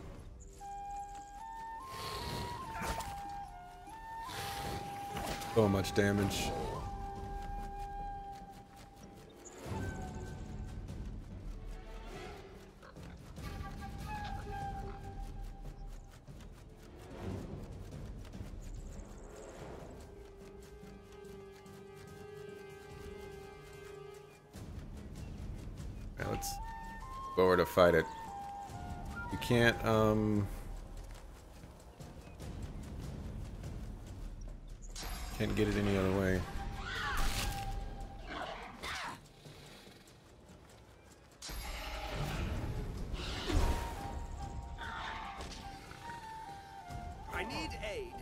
So much damage. Now let's go over to fight it. You can't get it any other way. I need aid.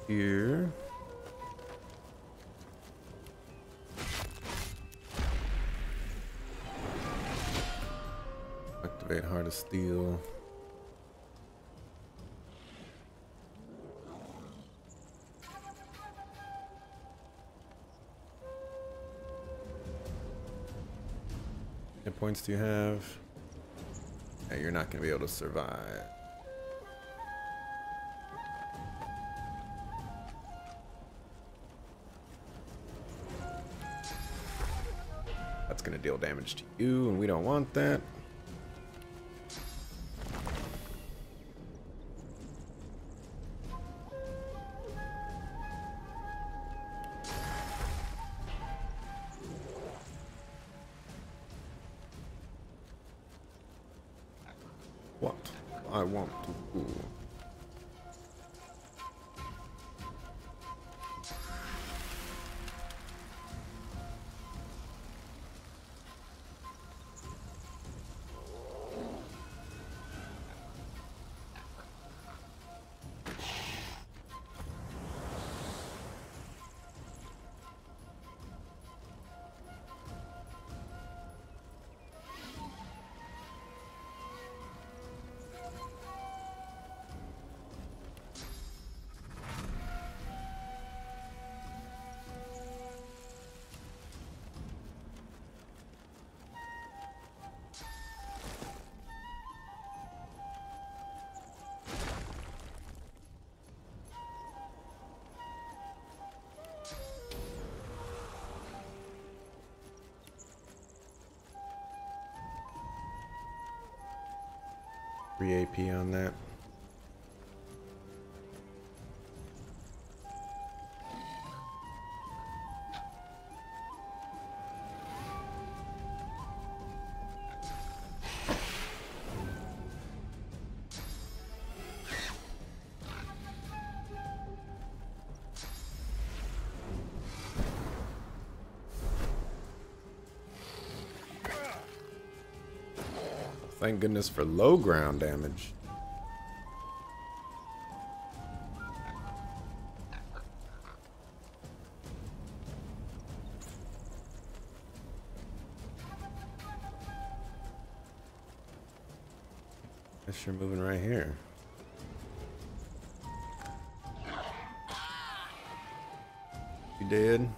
Here. Activate Heart of Steel. Hit points do you have? Yeah, you're not gonna be able to survive. That's gonna deal damage to you, and we don't want that. What? I want to. Free AP on that. Thank goodness for low ground damage. Guess you're moving right here. You dead?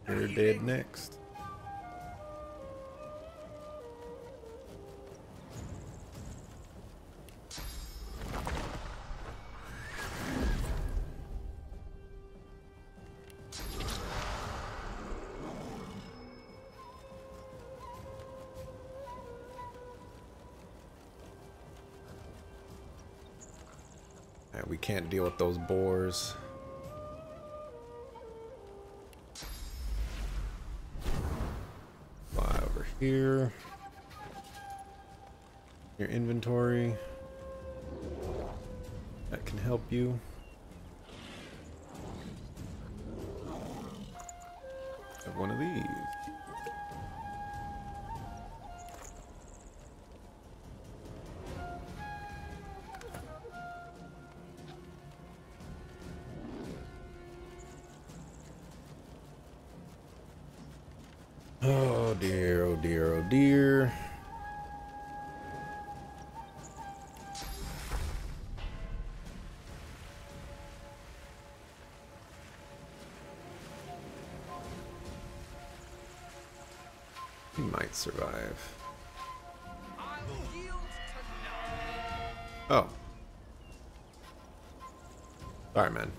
You're dead next. We can't deal with those boars. Fly over here. Your inventory. That can help you. Have one of these. Oh dear, oh dear, oh dear. He might survive. Oh. Sorry, man.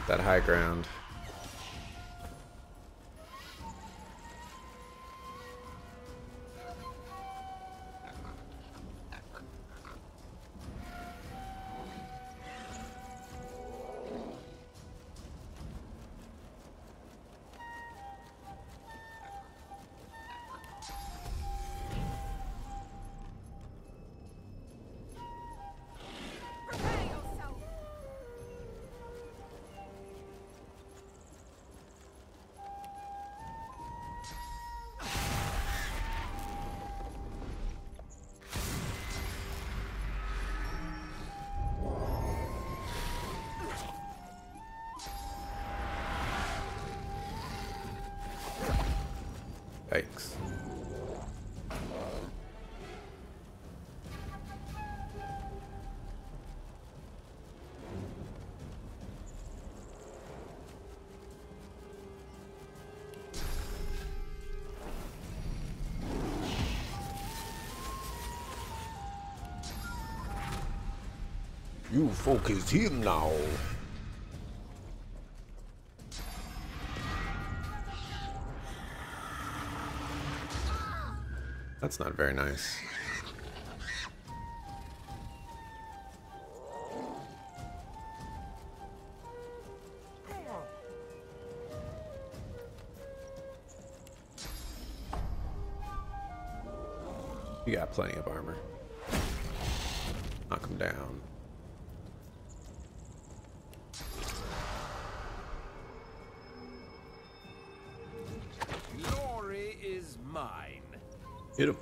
That high ground. Yikes. You focus him now. That's not very nice. You got plenty of armor. Knock him down. Glory is mine. Hit him.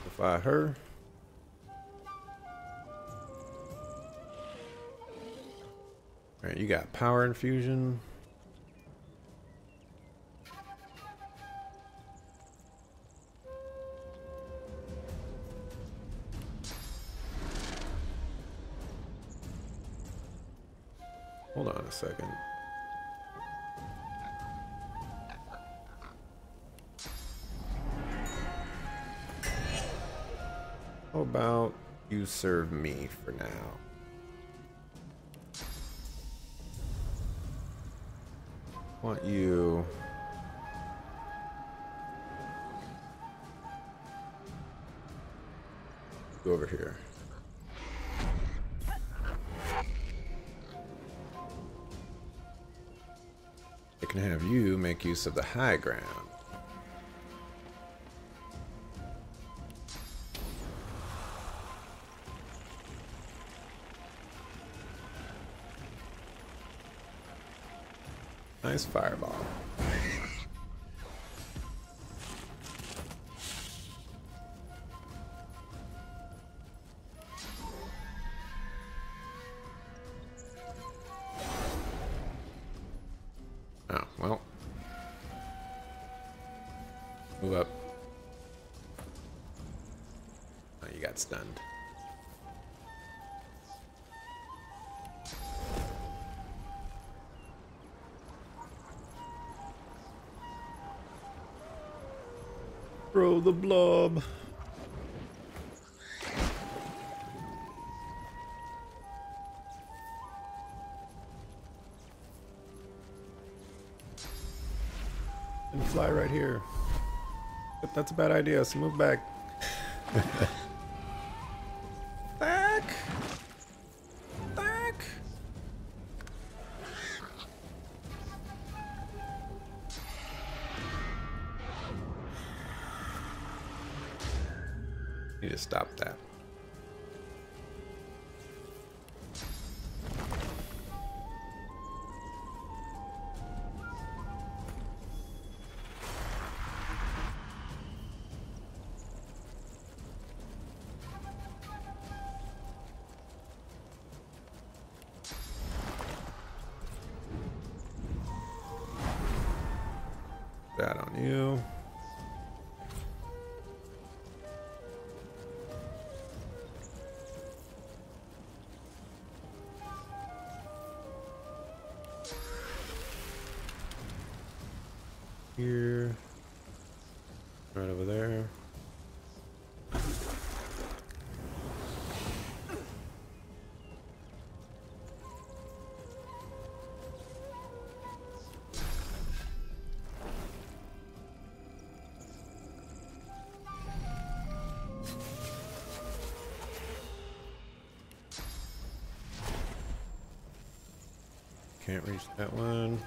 Defy her. Alright, you got power infusion. Hold on a second. How about you serve me for now? Want you go over here. I can have you make use of the high ground. Nice fireball. Oh, well. Move up. Oh, you got stunned. Throw the blob. And fly right here. But that's a bad idea, so move back. Back! Back! Need to stop that. That on you. Here. Right over there. Can't reach that one.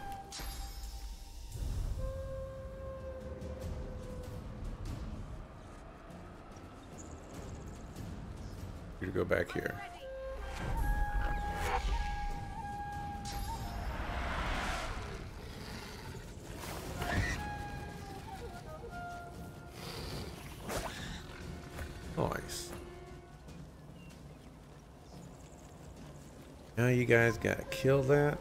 You go back here. Nice. Now you guys gotta kill that.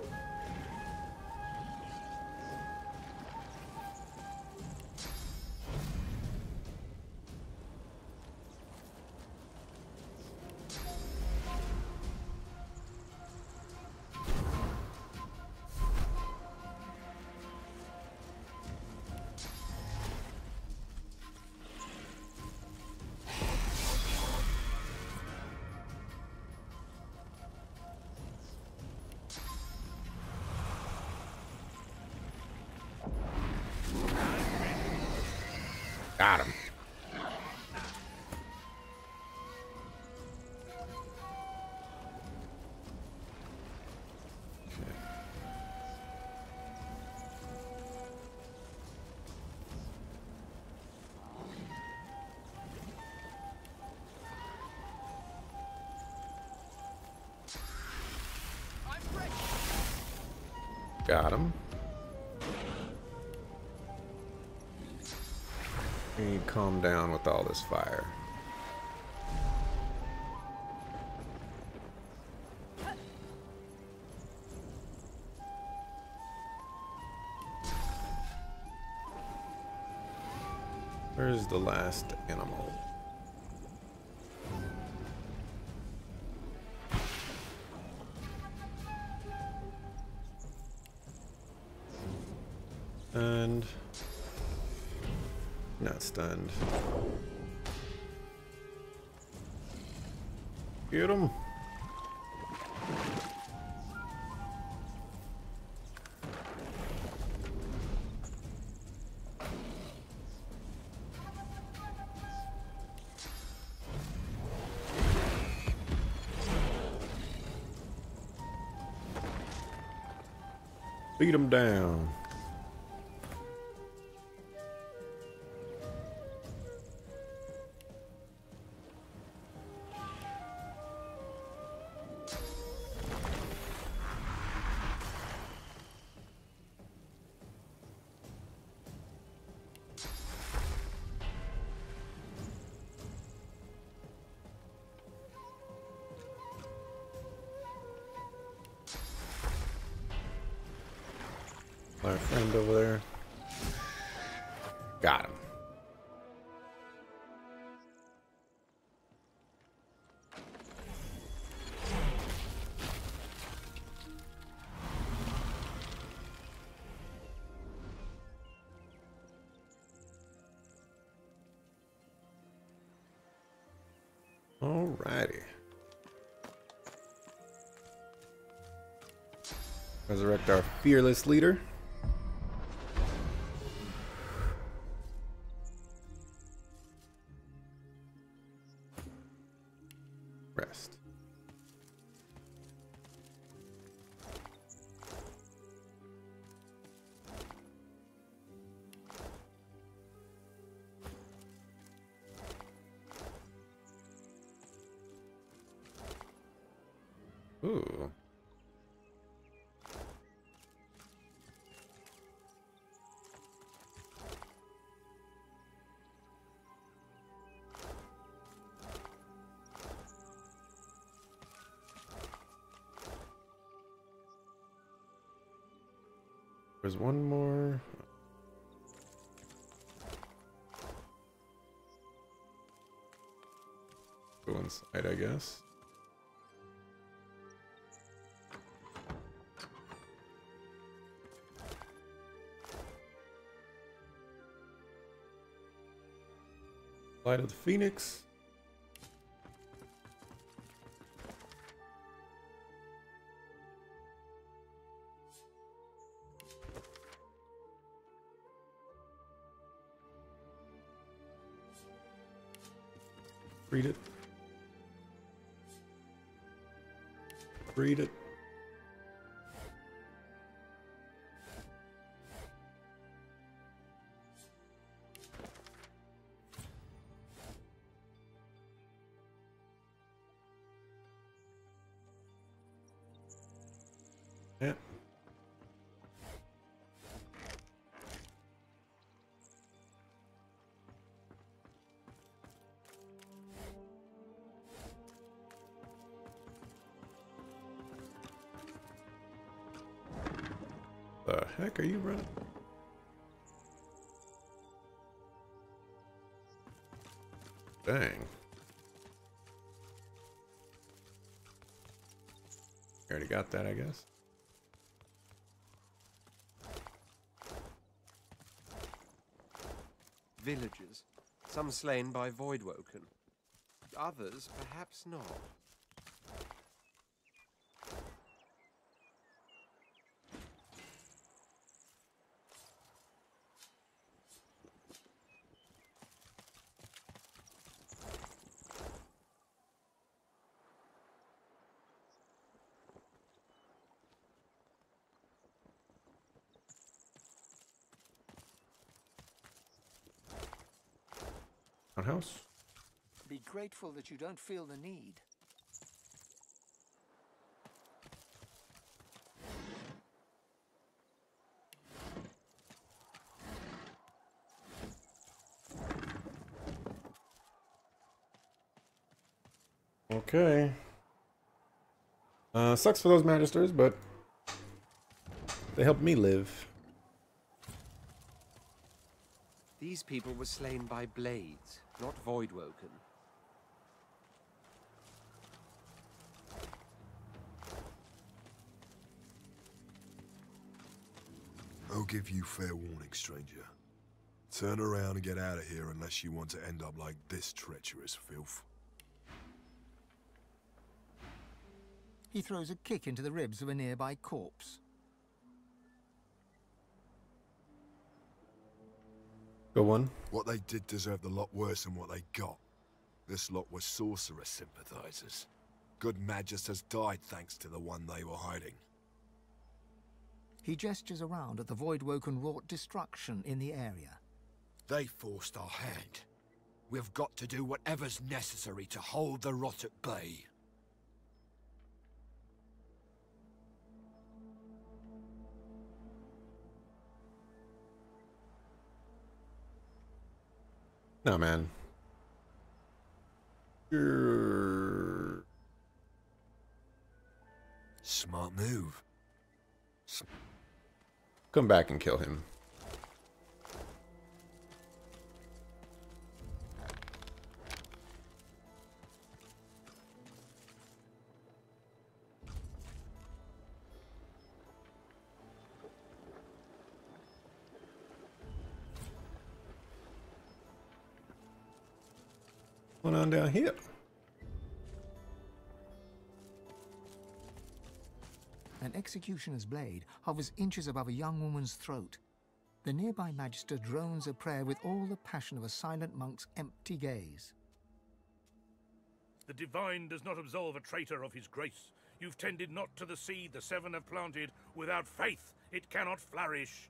Got him. Got him. You need to calm down with all this fire. Where's the last animal? Stunned. Not stunned. Get him. Beat him down. Our friend over there. Got him. Alrighty. Resurrect our fearless leader. Rest. Ooh. There's one more. Go inside, I guess. Light of the Phoenix. Read it. Read it. Yeah. The heck are you running? Dang. Already got that, I guess. Villagers, some slain by Voidwoken, others perhaps not. House. Be grateful that you don't feel the need. Okay. Sucks for those magisters, but they helped me live. These people were slain by blades, not voidwoken. I'll give you fair warning, stranger. Turn around and get out of here unless you want to end up like this treacherous filth. He throws a kick into the ribs of a nearby corpse. Go one. What they did deserved a lot worse than what they got. This lot were sorcerer sympathizers. Good magisters died thanks to the one they were hiding. He gestures around at the Voidwoken wrought destruction in the area. They forced our hand. We've got to do whatever's necessary to hold the rot at bay. No, man. You're... Smart move. Come back and kill him. What's going on down here? An executioner's blade hovers inches above a young woman's throat. The nearby magister drones a prayer with all the passion of a silent monk's empty gaze. The divine does not absolve a traitor of his grace. You've tended not to the seed the seven have planted. Without faith, it cannot flourish.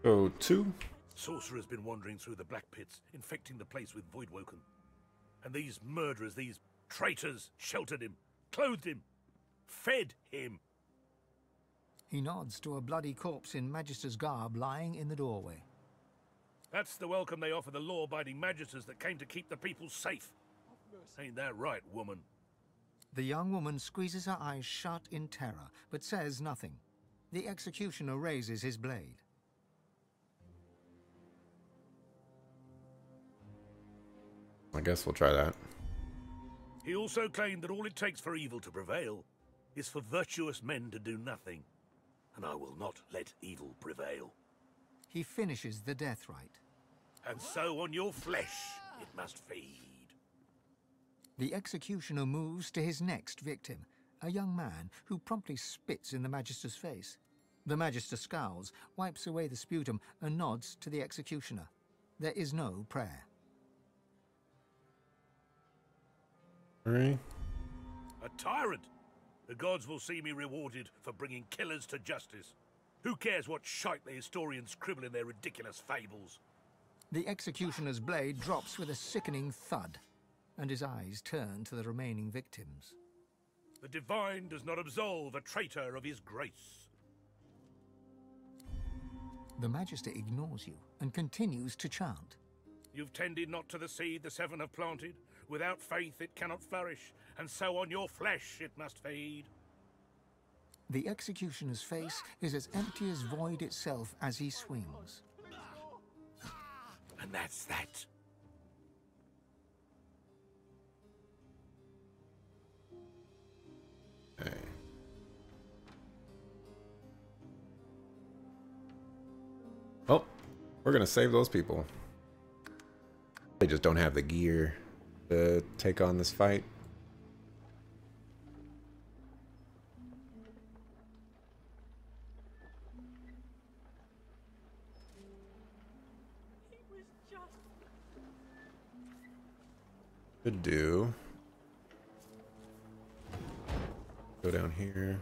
So, 2. Sorcerer's been wandering through the black pits, infecting the place with Voidwoken. And these murderers, these traitors, sheltered him, clothed him, fed him. He nods to a bloody corpse in magister's garb lying in the doorway. That's the welcome they offer the law-abiding magisters that came to keep the people safe. Ain't that right, woman? The young woman squeezes her eyes shut in terror, but says nothing. The executioner raises his blade. I guess we'll try that. He also claimed that all it takes for evil to prevail is for virtuous men to do nothing. And I will not let evil prevail. He finishes the death rite. And so on your flesh it must feed. The executioner moves to his next victim, a young man who promptly spits in the magister's face. The magister scowls, wipes away the sputum, and nods to the executioner. There is no prayer. 3. A tyrant! The gods will see me rewarded for bringing killers to justice. Who cares what shite the historians scribble in their ridiculous fables? The executioner's blade drops with a sickening thud, and his eyes turn to the remaining victims. The divine does not absolve a traitor of his grace. The magister ignores you and continues to chant. You've tended not to the seed the seven have planted. Without faith it cannot flourish, and so on your flesh it must feed. The executioner's face is as empty as void itself as he swings. And that's that. Okay. Well, we're gonna save those people. They just don't have the gear to take on this fight. Could do. Go down here.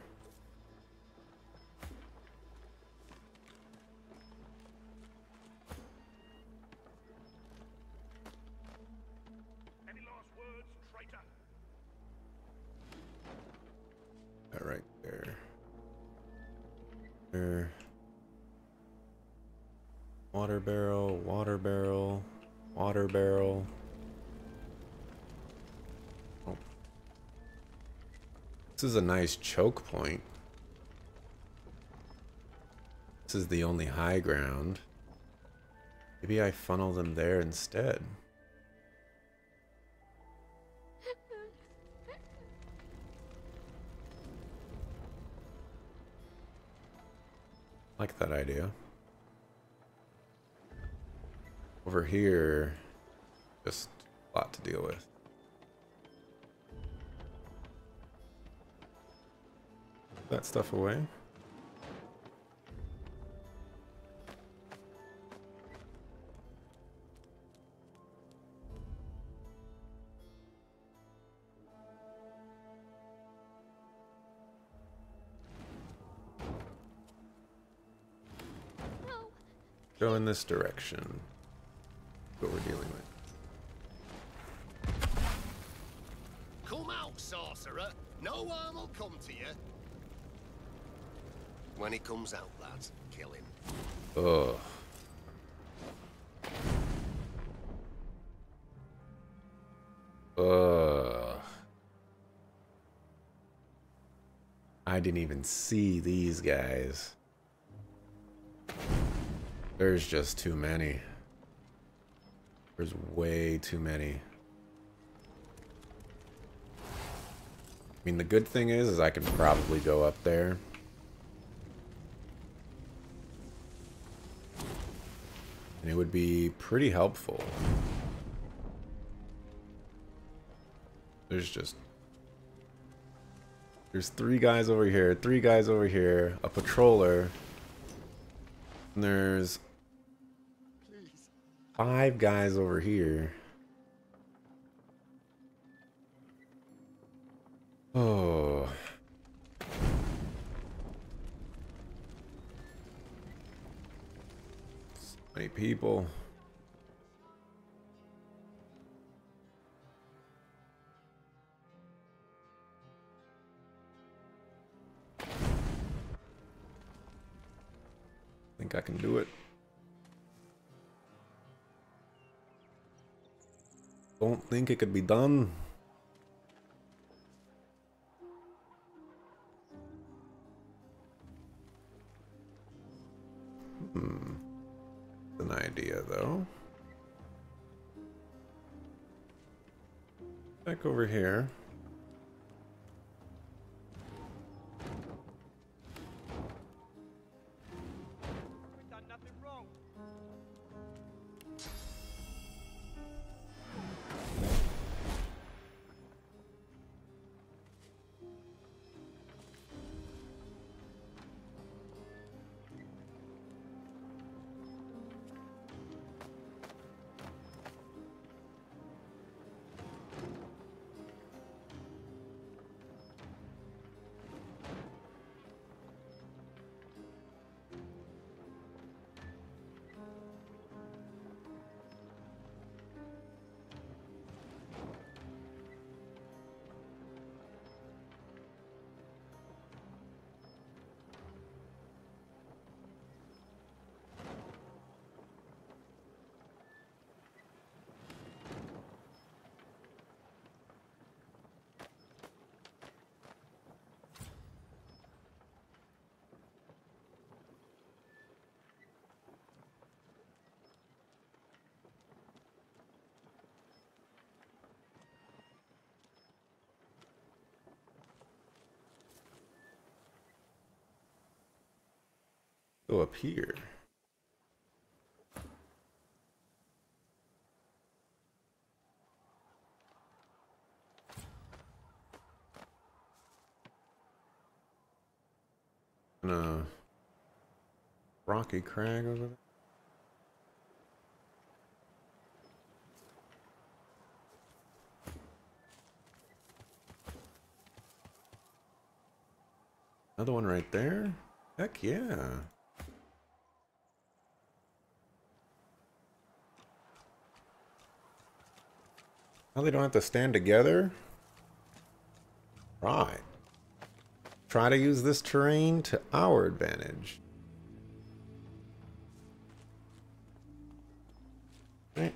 Any last words, traitor? That right there. There. Water barrel, water barrel, water barrel. Oh. This is a nice choke point. This is the only high ground. Maybe I funnel them there instead. Like that idea. Over here, just a lot to deal with. Put that stuff away. Go in this direction. What we're dealing with. Come out, sorcerer. No harm will come to you. When he comes out, lads, kill him. Ugh. Ugh. I didn't even see these guys. There's just too many. There's way too many. I mean, the good thing is I can probably go up there. And it would be pretty helpful. There's 3 guys over here, 3 guys over here, a patroller. And there's 5 guys over here. Oh. So many people. I think I can do it. Don't think it could be done. An idea though. Back over here. Go up here. And a rocky crag over there. Another one right there. Heck yeah. Now they don't have to stand together? Right. Try to use this terrain to our advantage. Okay.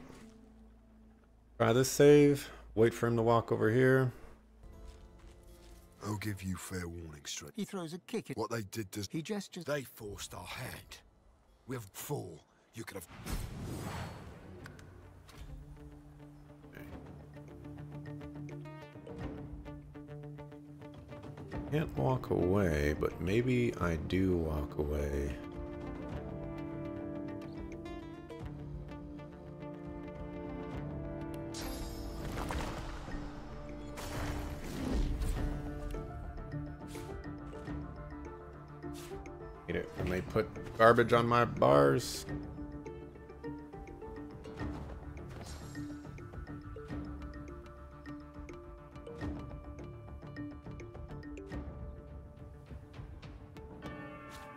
Try this save. Wait for him to walk over here. I'll give you fair warning, straight. He throws a kick at What they did to... He gestures. They forced our hand. With fool, you could have... Can't walk away, but maybe I do walk away. Hate it when they put garbage on my bars.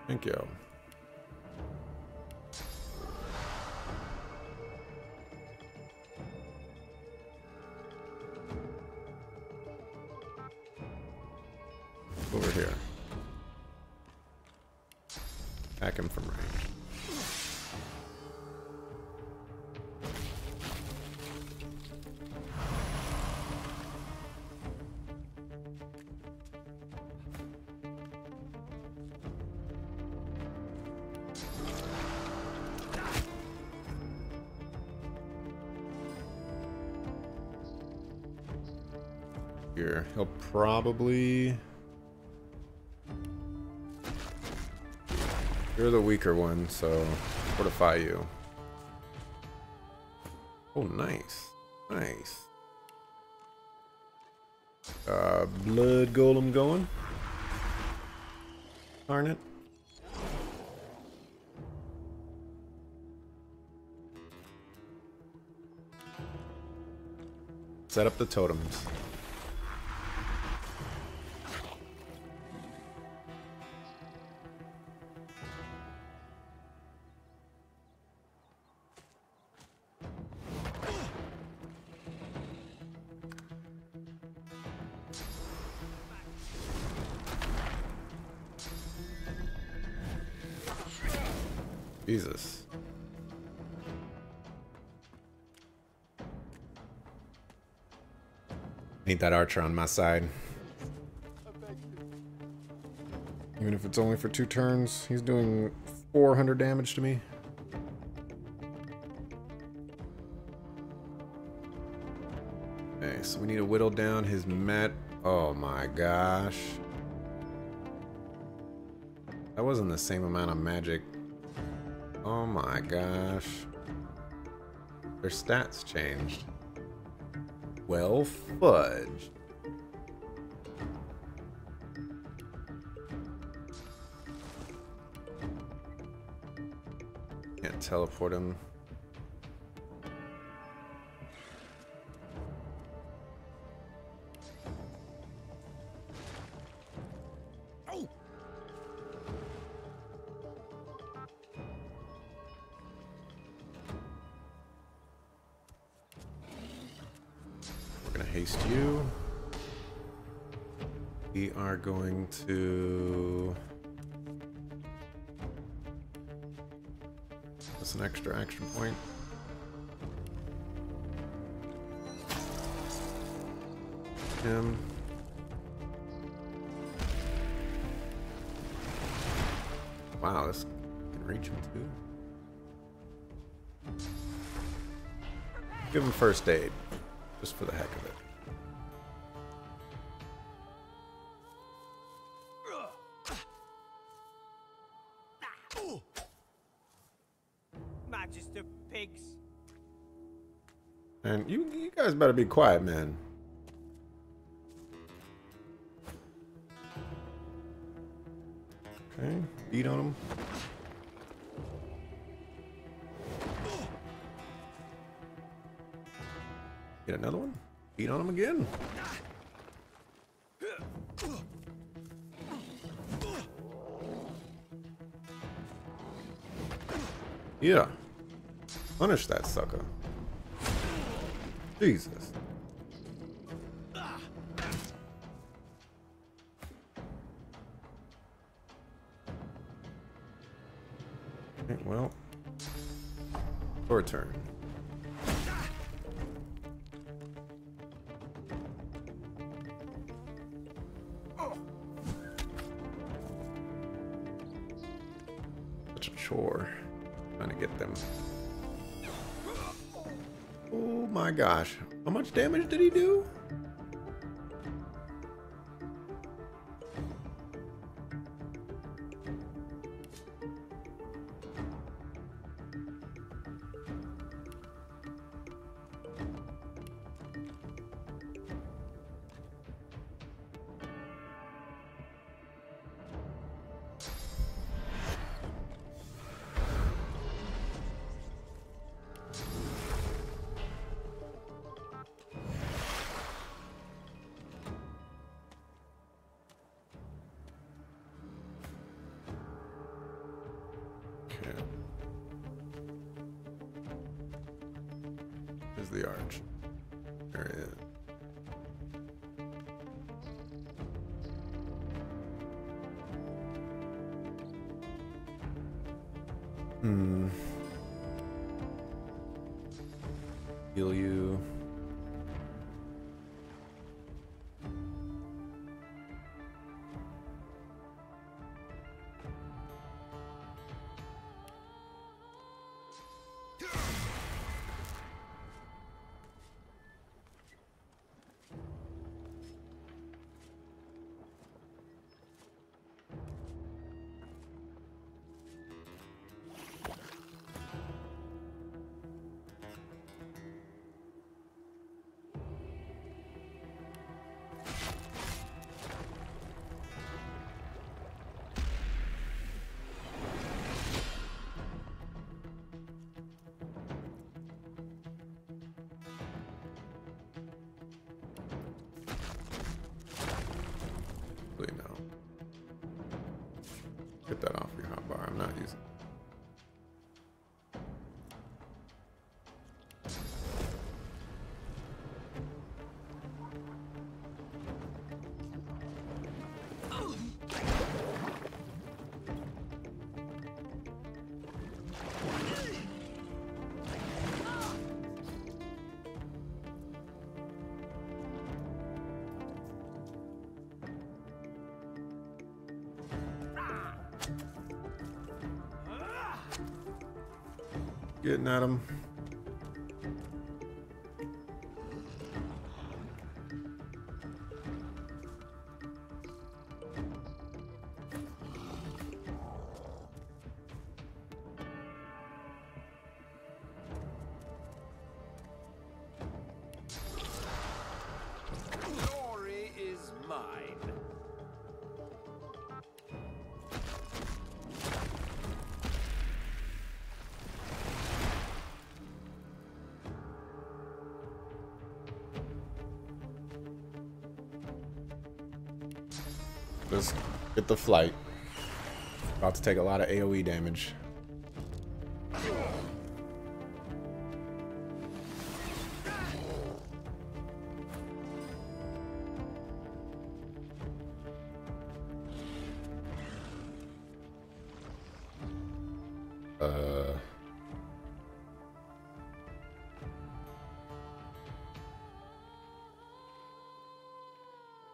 Thank you. Over here. Attack him from range. Here, he'll probably... You're the weaker one, so fortify you. Oh, nice. Nice. Blood golem going. Darn it. Set up the totems. Jesus. Need that archer on my side. Even if it's only for 2 turns, he's doing 400 damage to me. Okay, so we need to whittle down his met. Oh my gosh. That wasn't the same amount of magic. Oh my gosh. Their stats changed. Well, fudge. Can't teleport him. Haste you. We are going to... That's an extra action point. Him. Wow, this can reach him too. Give him first aid. Just for the heck of it. Magister pigs. And you guys better be quiet, man. Okay, beat on him. Get another one. Beat on him again. Yeah. Punish that sucker. Jesus. Okay, well. Your turn. chore trying to get them. Oh my gosh. How much damage did he do? Is the arch. There it is. Heal you. Now. Get that off your hotbar. I'm not using. Getting at him. Glory is mine. Just get the flight. About to take a lot of AoE damage.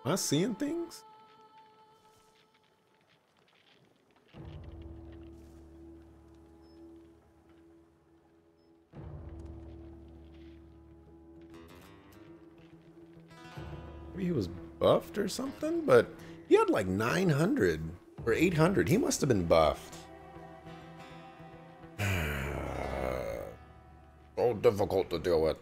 Am I seeing things? Maybe he was buffed or something, but he had like 900 or 800. He must have been buffed. So difficult to deal with.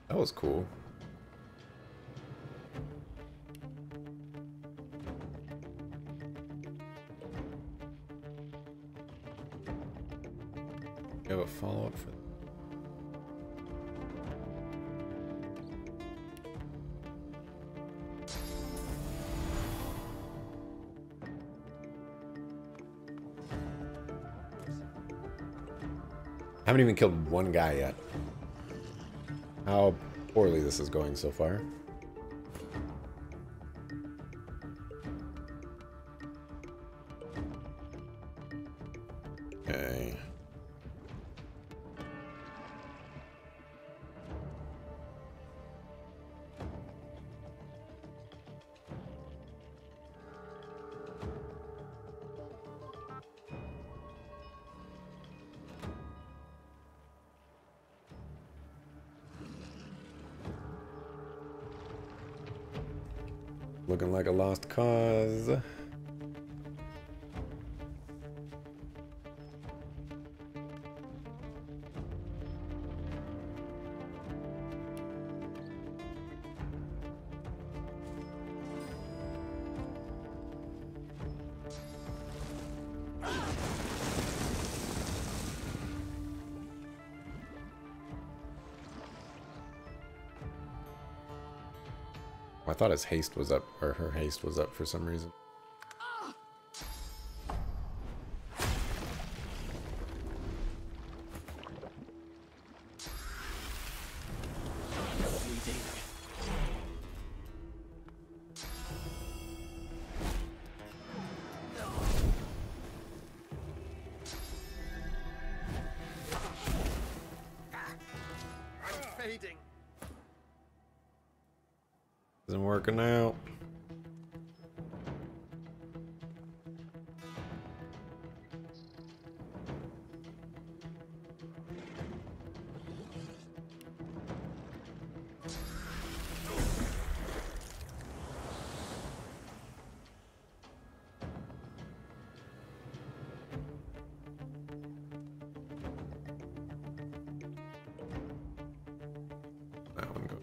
That was cool. You have a follow-up for that? I haven't even killed one guy yet. How poorly this is going so far. Okay. Looking like a lost cause. I thought his haste was up, or her haste was up for some reason. I'm fading. Isn't working out. That one goes.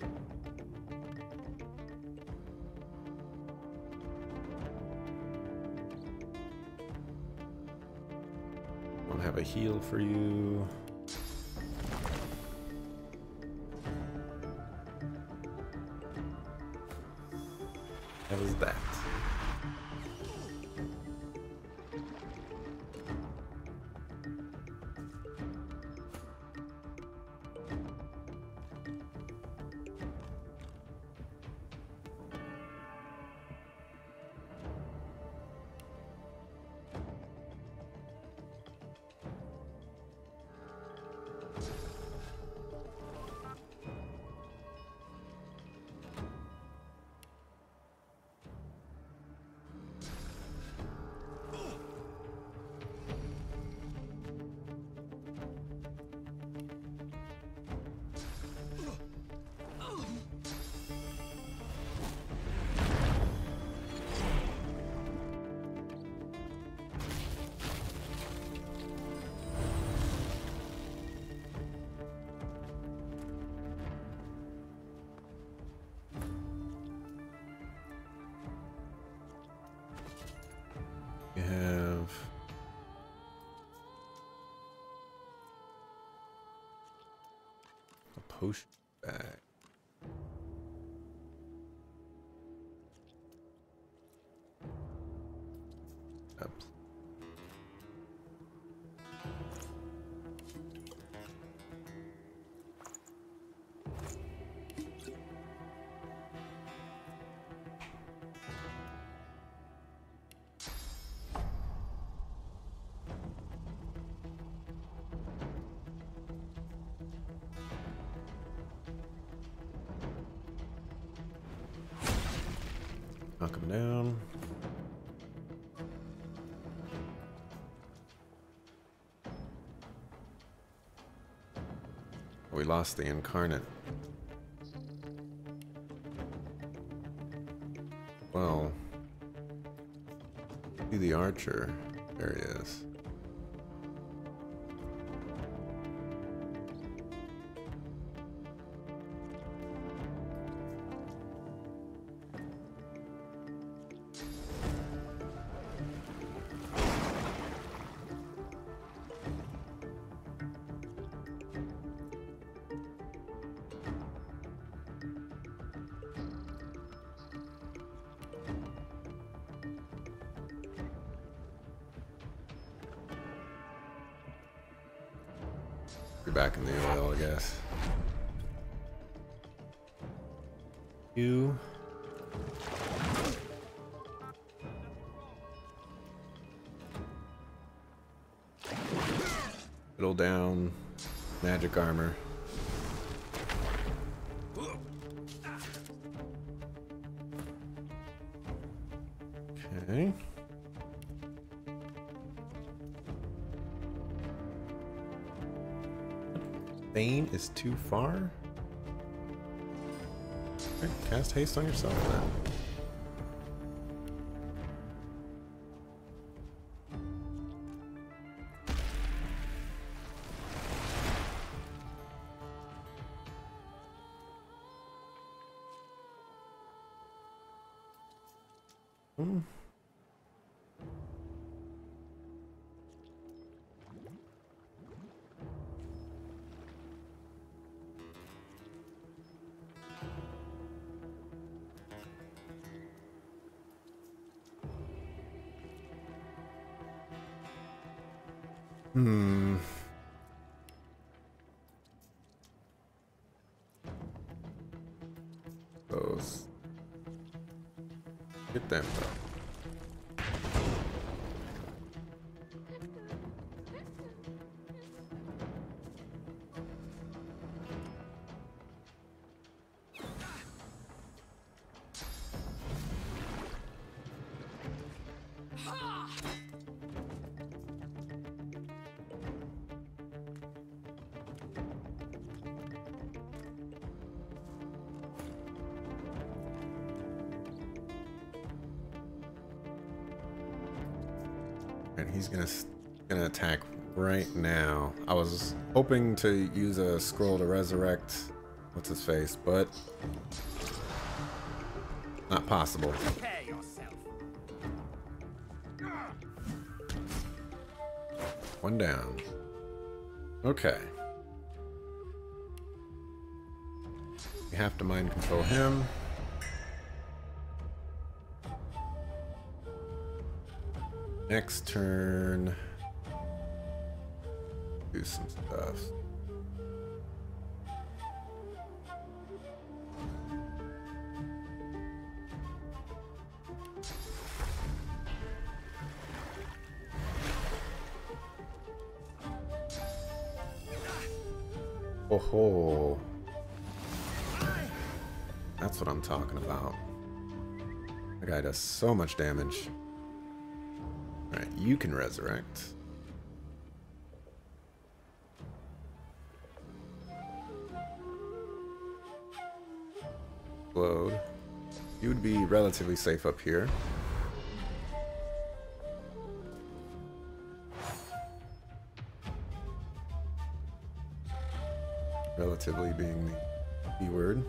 Don't have a heal for you. How was that? You have a potion bag. Up. Knock him down. We lost the incarnate. Well, see the archer. There he is. You're back in the oil, I guess. You. Whittle down magic armor. Okay. Bane is too far. Okay, cast haste on yourself then. Those. Get them though. And he's gonna attack right now. I was hoping to use a scroll to resurrect what's his face, but not possible. Prepare yourself. One down. Okay. We have to mind control him. Next turn, do some stuff. Oh ho. That's what I'm talking about. That guy does so much damage. Alright, you can resurrect. Explode. You would be relatively safe up here. Relatively being the key word.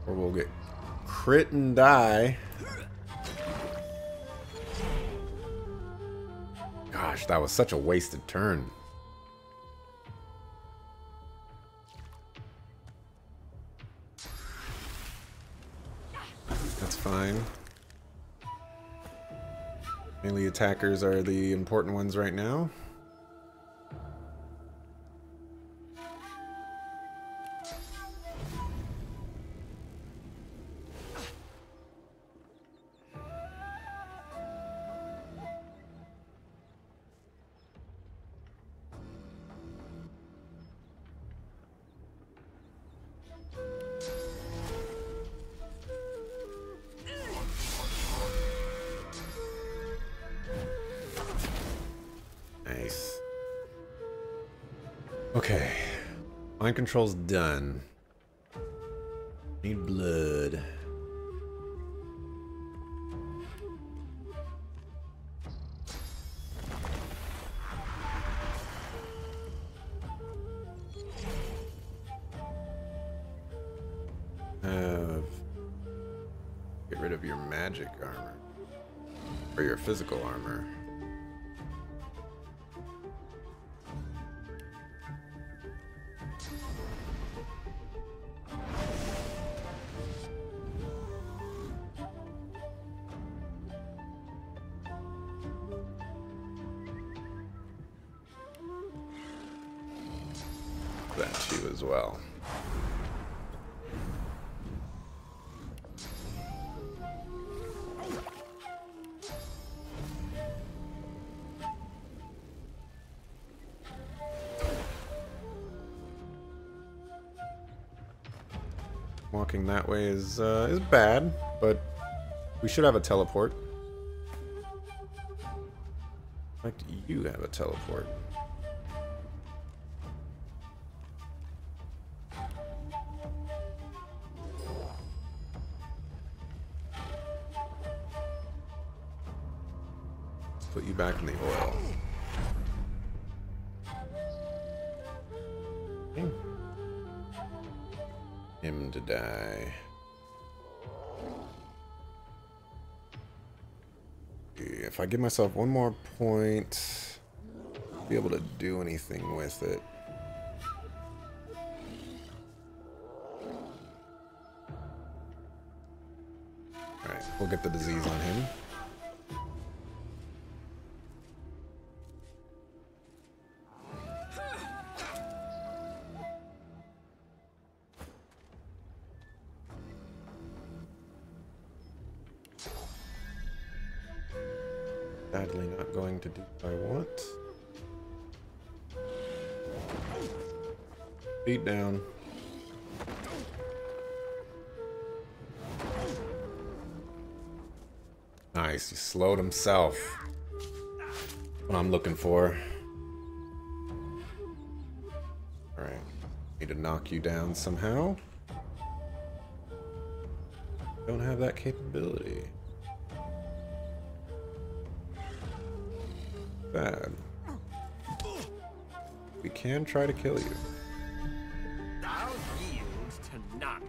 Or we'll get crit and die. Gosh, that was such a wasted turn. That's fine. Melee attackers are the important ones right now. Nice. Okay. Mind control's done. Need blood. Get rid of your magic armor. Or your physical armor. that to you as well. Walking that way is bad, but we should have a teleport. In fact, you have a teleport. Let's put you back in the oil. Okay. Him to die. If I give myself one more point, I'll be able to do anything with it. Alright, we'll get the disease on him. Sadly not going to do what I want. Beat down. Nice, he slowed himself. What I'm looking for. Alright. Need to knock you down somehow. Don't have that capability. Bad. We can try to kill you. I'll yield to none.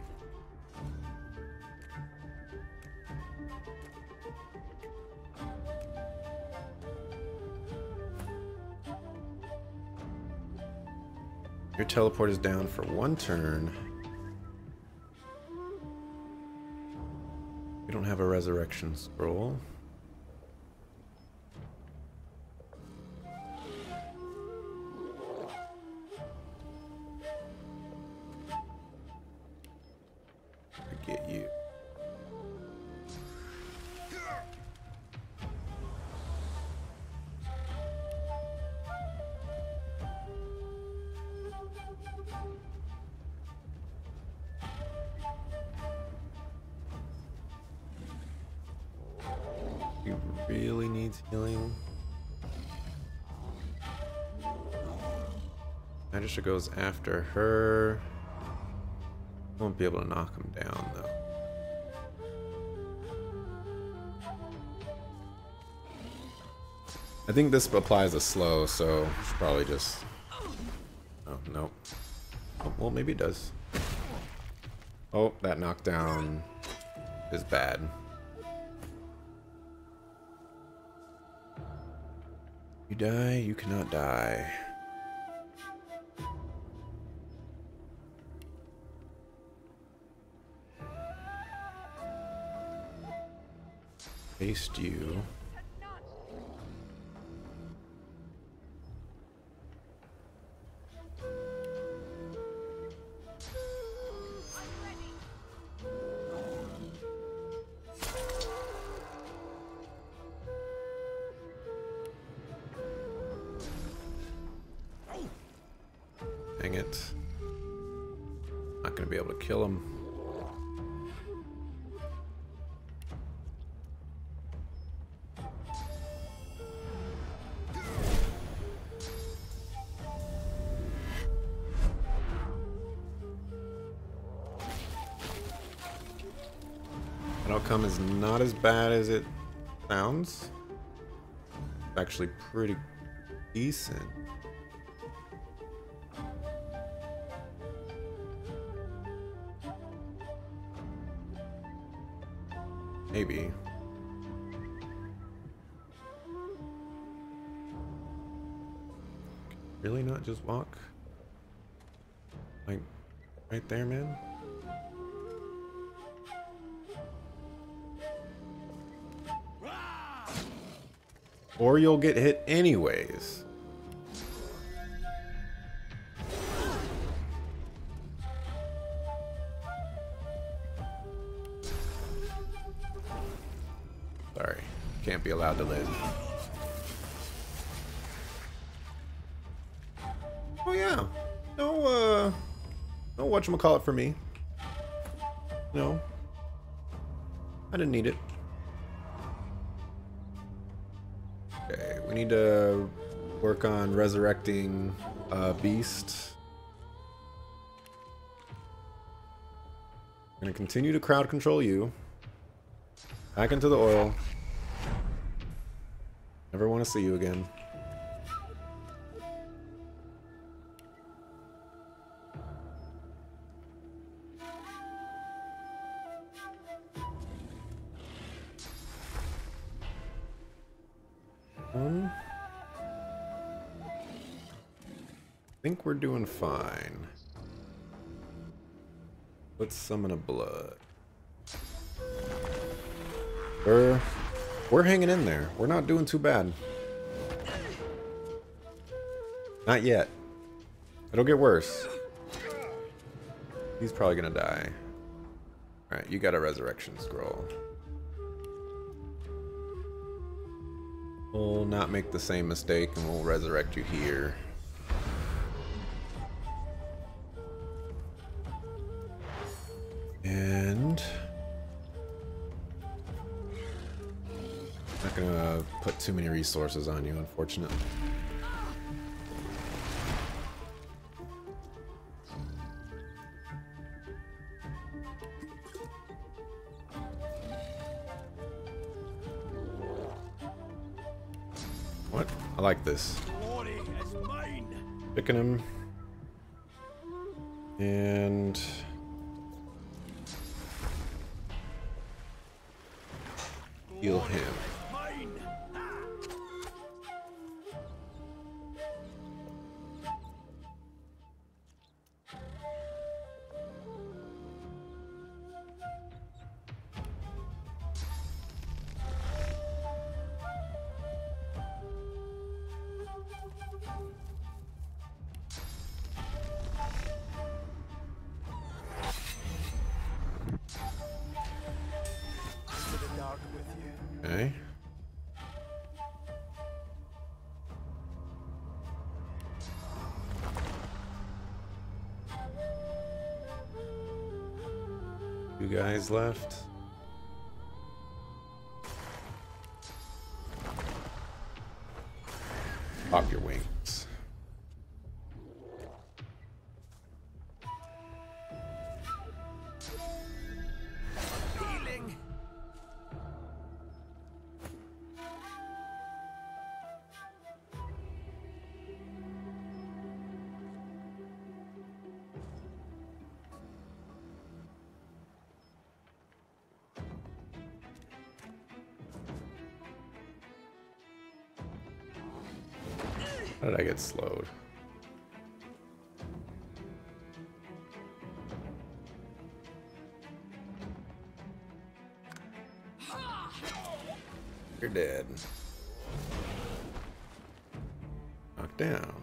Your teleport is down for 1 turn. We don't have a resurrection scroll. Get you. He really needs healing. Magisha goes after her. Won't be able to knock him down though. I think this applies a slow, so it's probably just. Oh no. Oh, well, maybe it does. Oh, that knockdown is bad. You die, you cannot die. Paste you. Dang it. Not gonna be able to kill him. That outcome is not as bad as it sounds. It's actually pretty decent. Maybe. Really not just walk? Like, right there, man? Or you'll get hit anyways. be allowed to live. Oh yeah. No whatchamacallit for me. No. I didn't need it. Okay, we need to work on resurrecting Beast. I'm gonna continue to crowd control you. Back into the oil. Never want to see you again. I think we're doing fine. Let's summon a blood. We're hanging in there. We're not doing too bad. Not yet. It'll get worse. He's probably gonna die. Alright, you got a resurrection scroll. We'll not make the same mistake and we'll resurrect you here. And not gonna put too many resources on you, unfortunately. What? I like this. Picking him. And heal him. Okay. Two guys left. Pop your wings. Healing. How did I get slowed? You're dead. Knocked down.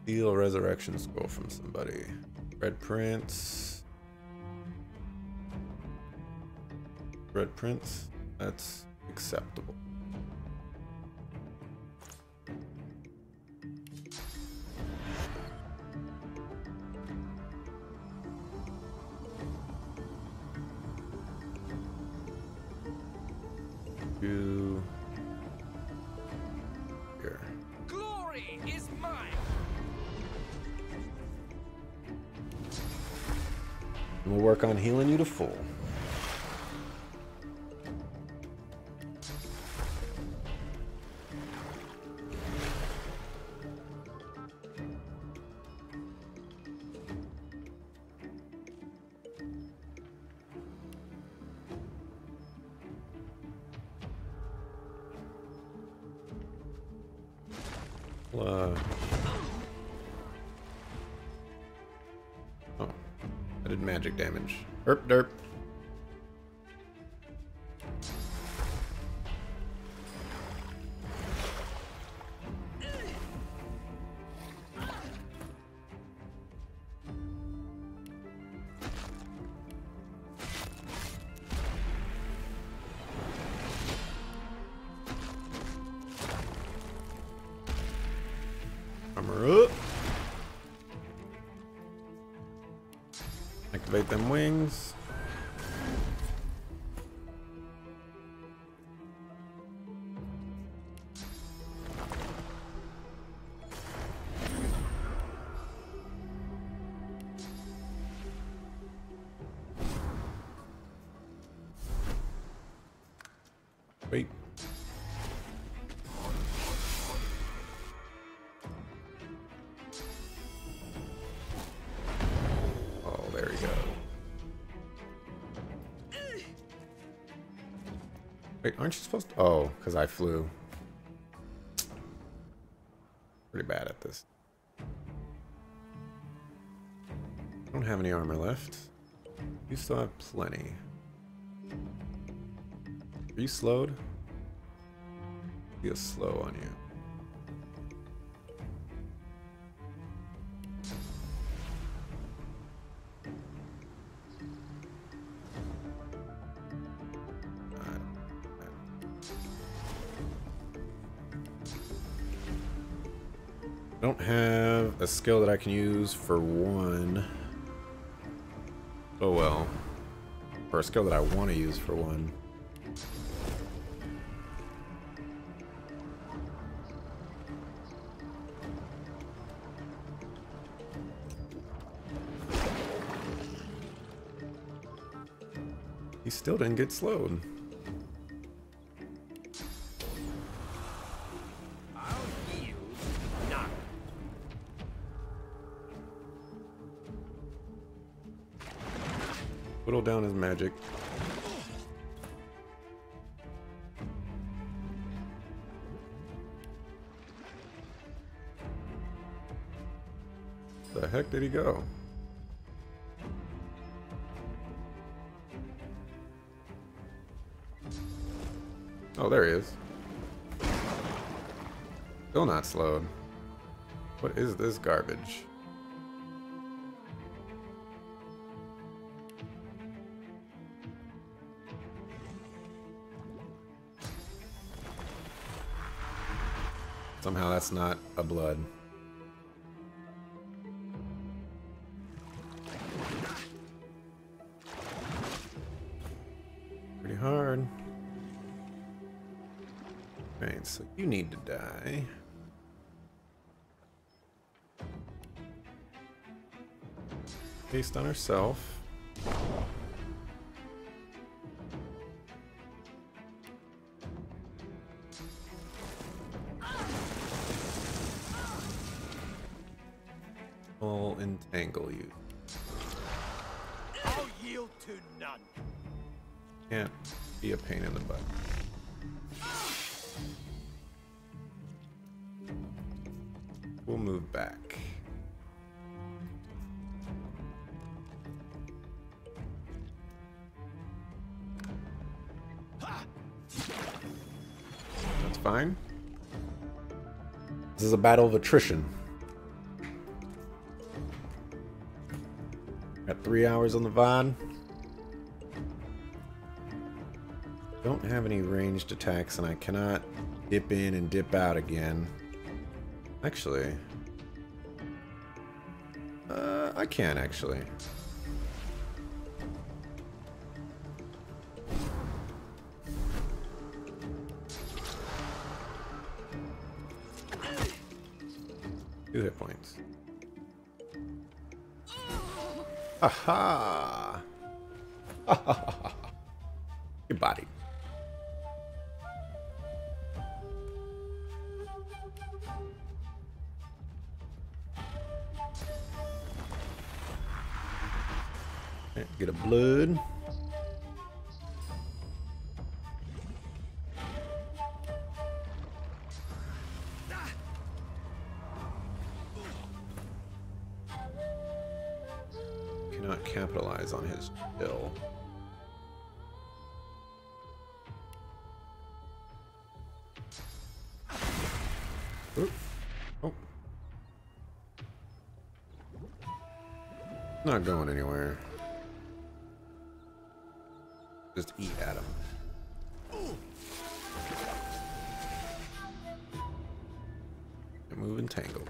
Steal a resurrection scroll from somebody. Red Prince. Red Prince. That's acceptable. You here. Glory is mine. We'll work on healing you to full. Oh, I did magic damage. Derp derp. Activate them wings. Wait. Oh, there we go. Wait, aren't you supposed to? Oh, because I flew. Pretty bad at this. I don't have any armor left. You still have plenty. Are you slowed? Feels slow on you. I don't have a skill that I can use for one. Oh well. Or a skill that I want to use for one. He still didn't get slowed. Whittle down his magic. The heck did he go? Oh, there he is. Still not slowed. What is this garbage? Somehow that's not a blood. Pretty hard. Okay, so you need to die. Based on herself. I'll entangle you. I'll yield to none. Can't be a pain in the butt. We'll move back. That's fine. This is a battle of attrition. Got 3 hours on the VOD. Don't have any ranged attacks, and I cannot dip in and dip out again. Actually, I can actually. Two hit points. Aha! Your body. Get a blood. Cannot capitalize on his skill. Oop. Oh. Not going anywhere. Just eat at him. And move and tangle.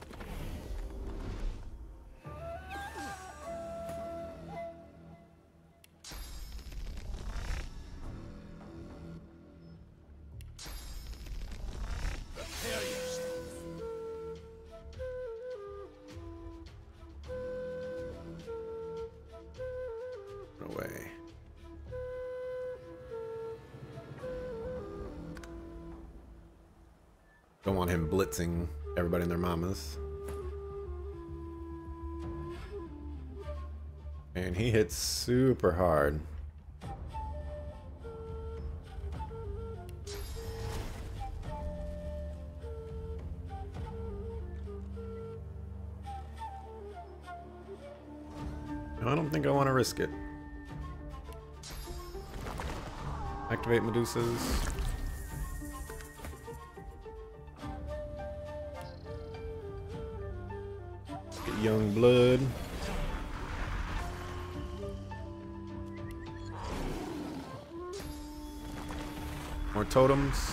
Don't want him blitzing everybody and their mamas. And he hits super hard. I don't think I want to risk it. Activate Medusas. Get young blood. More totems.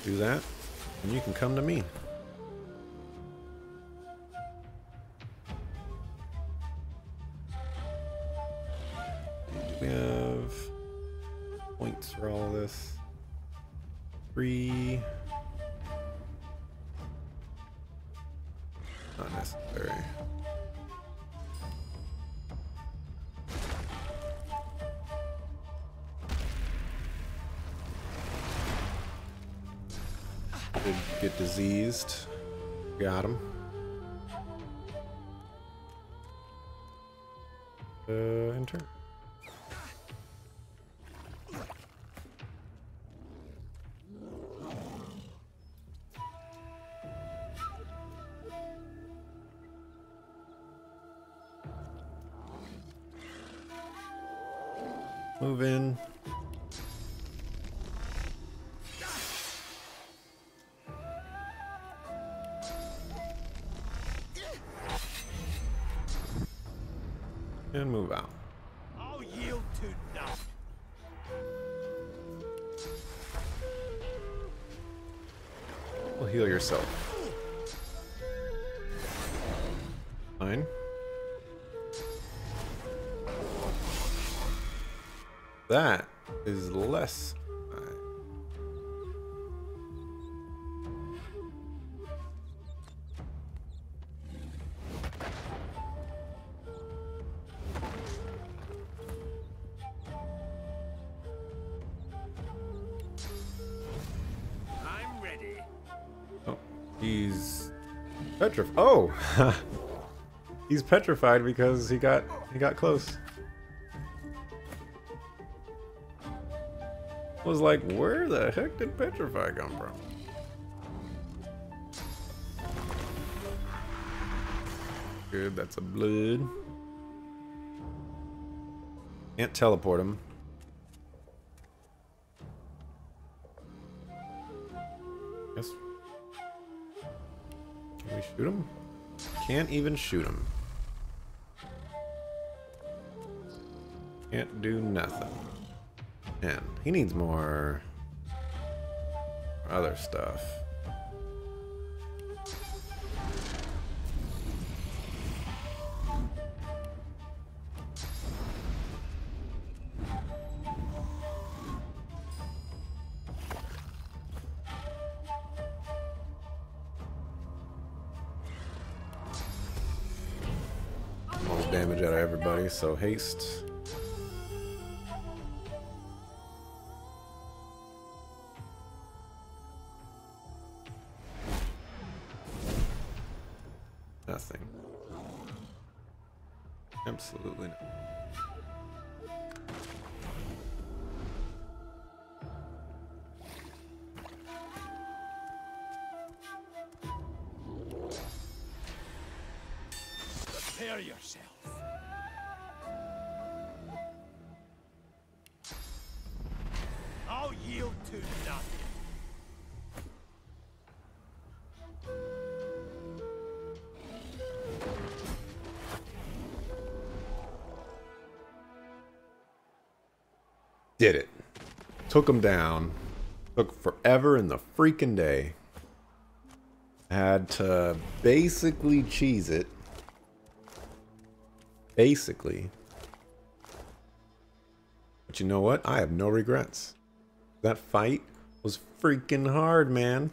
Do that, and you can come to me. We have points for all this. 3. Not necessary. Did get diseased. Got him. Enter. Move in. And move out. I'll yield to none. Well, heal yourself. Fine. That is less. I'm ready. Oh, he's petrified. Oh, he's petrified because he got close. Was like, where the heck did petrify come from? Good, that's a blood. Can't teleport him. Yes. Can we shoot him? Can't even shoot him. Can't do nothing. Man, he needs more other stuff. Most damage out of everybody, so haste. Nothing. Absolutely not. Prepare yourself. I'll yield to none. Did it. Took him down. Took forever in the freaking day. Had to basically cheese it. Basically. But you know what? I have no regrets. That fight was freaking hard, man.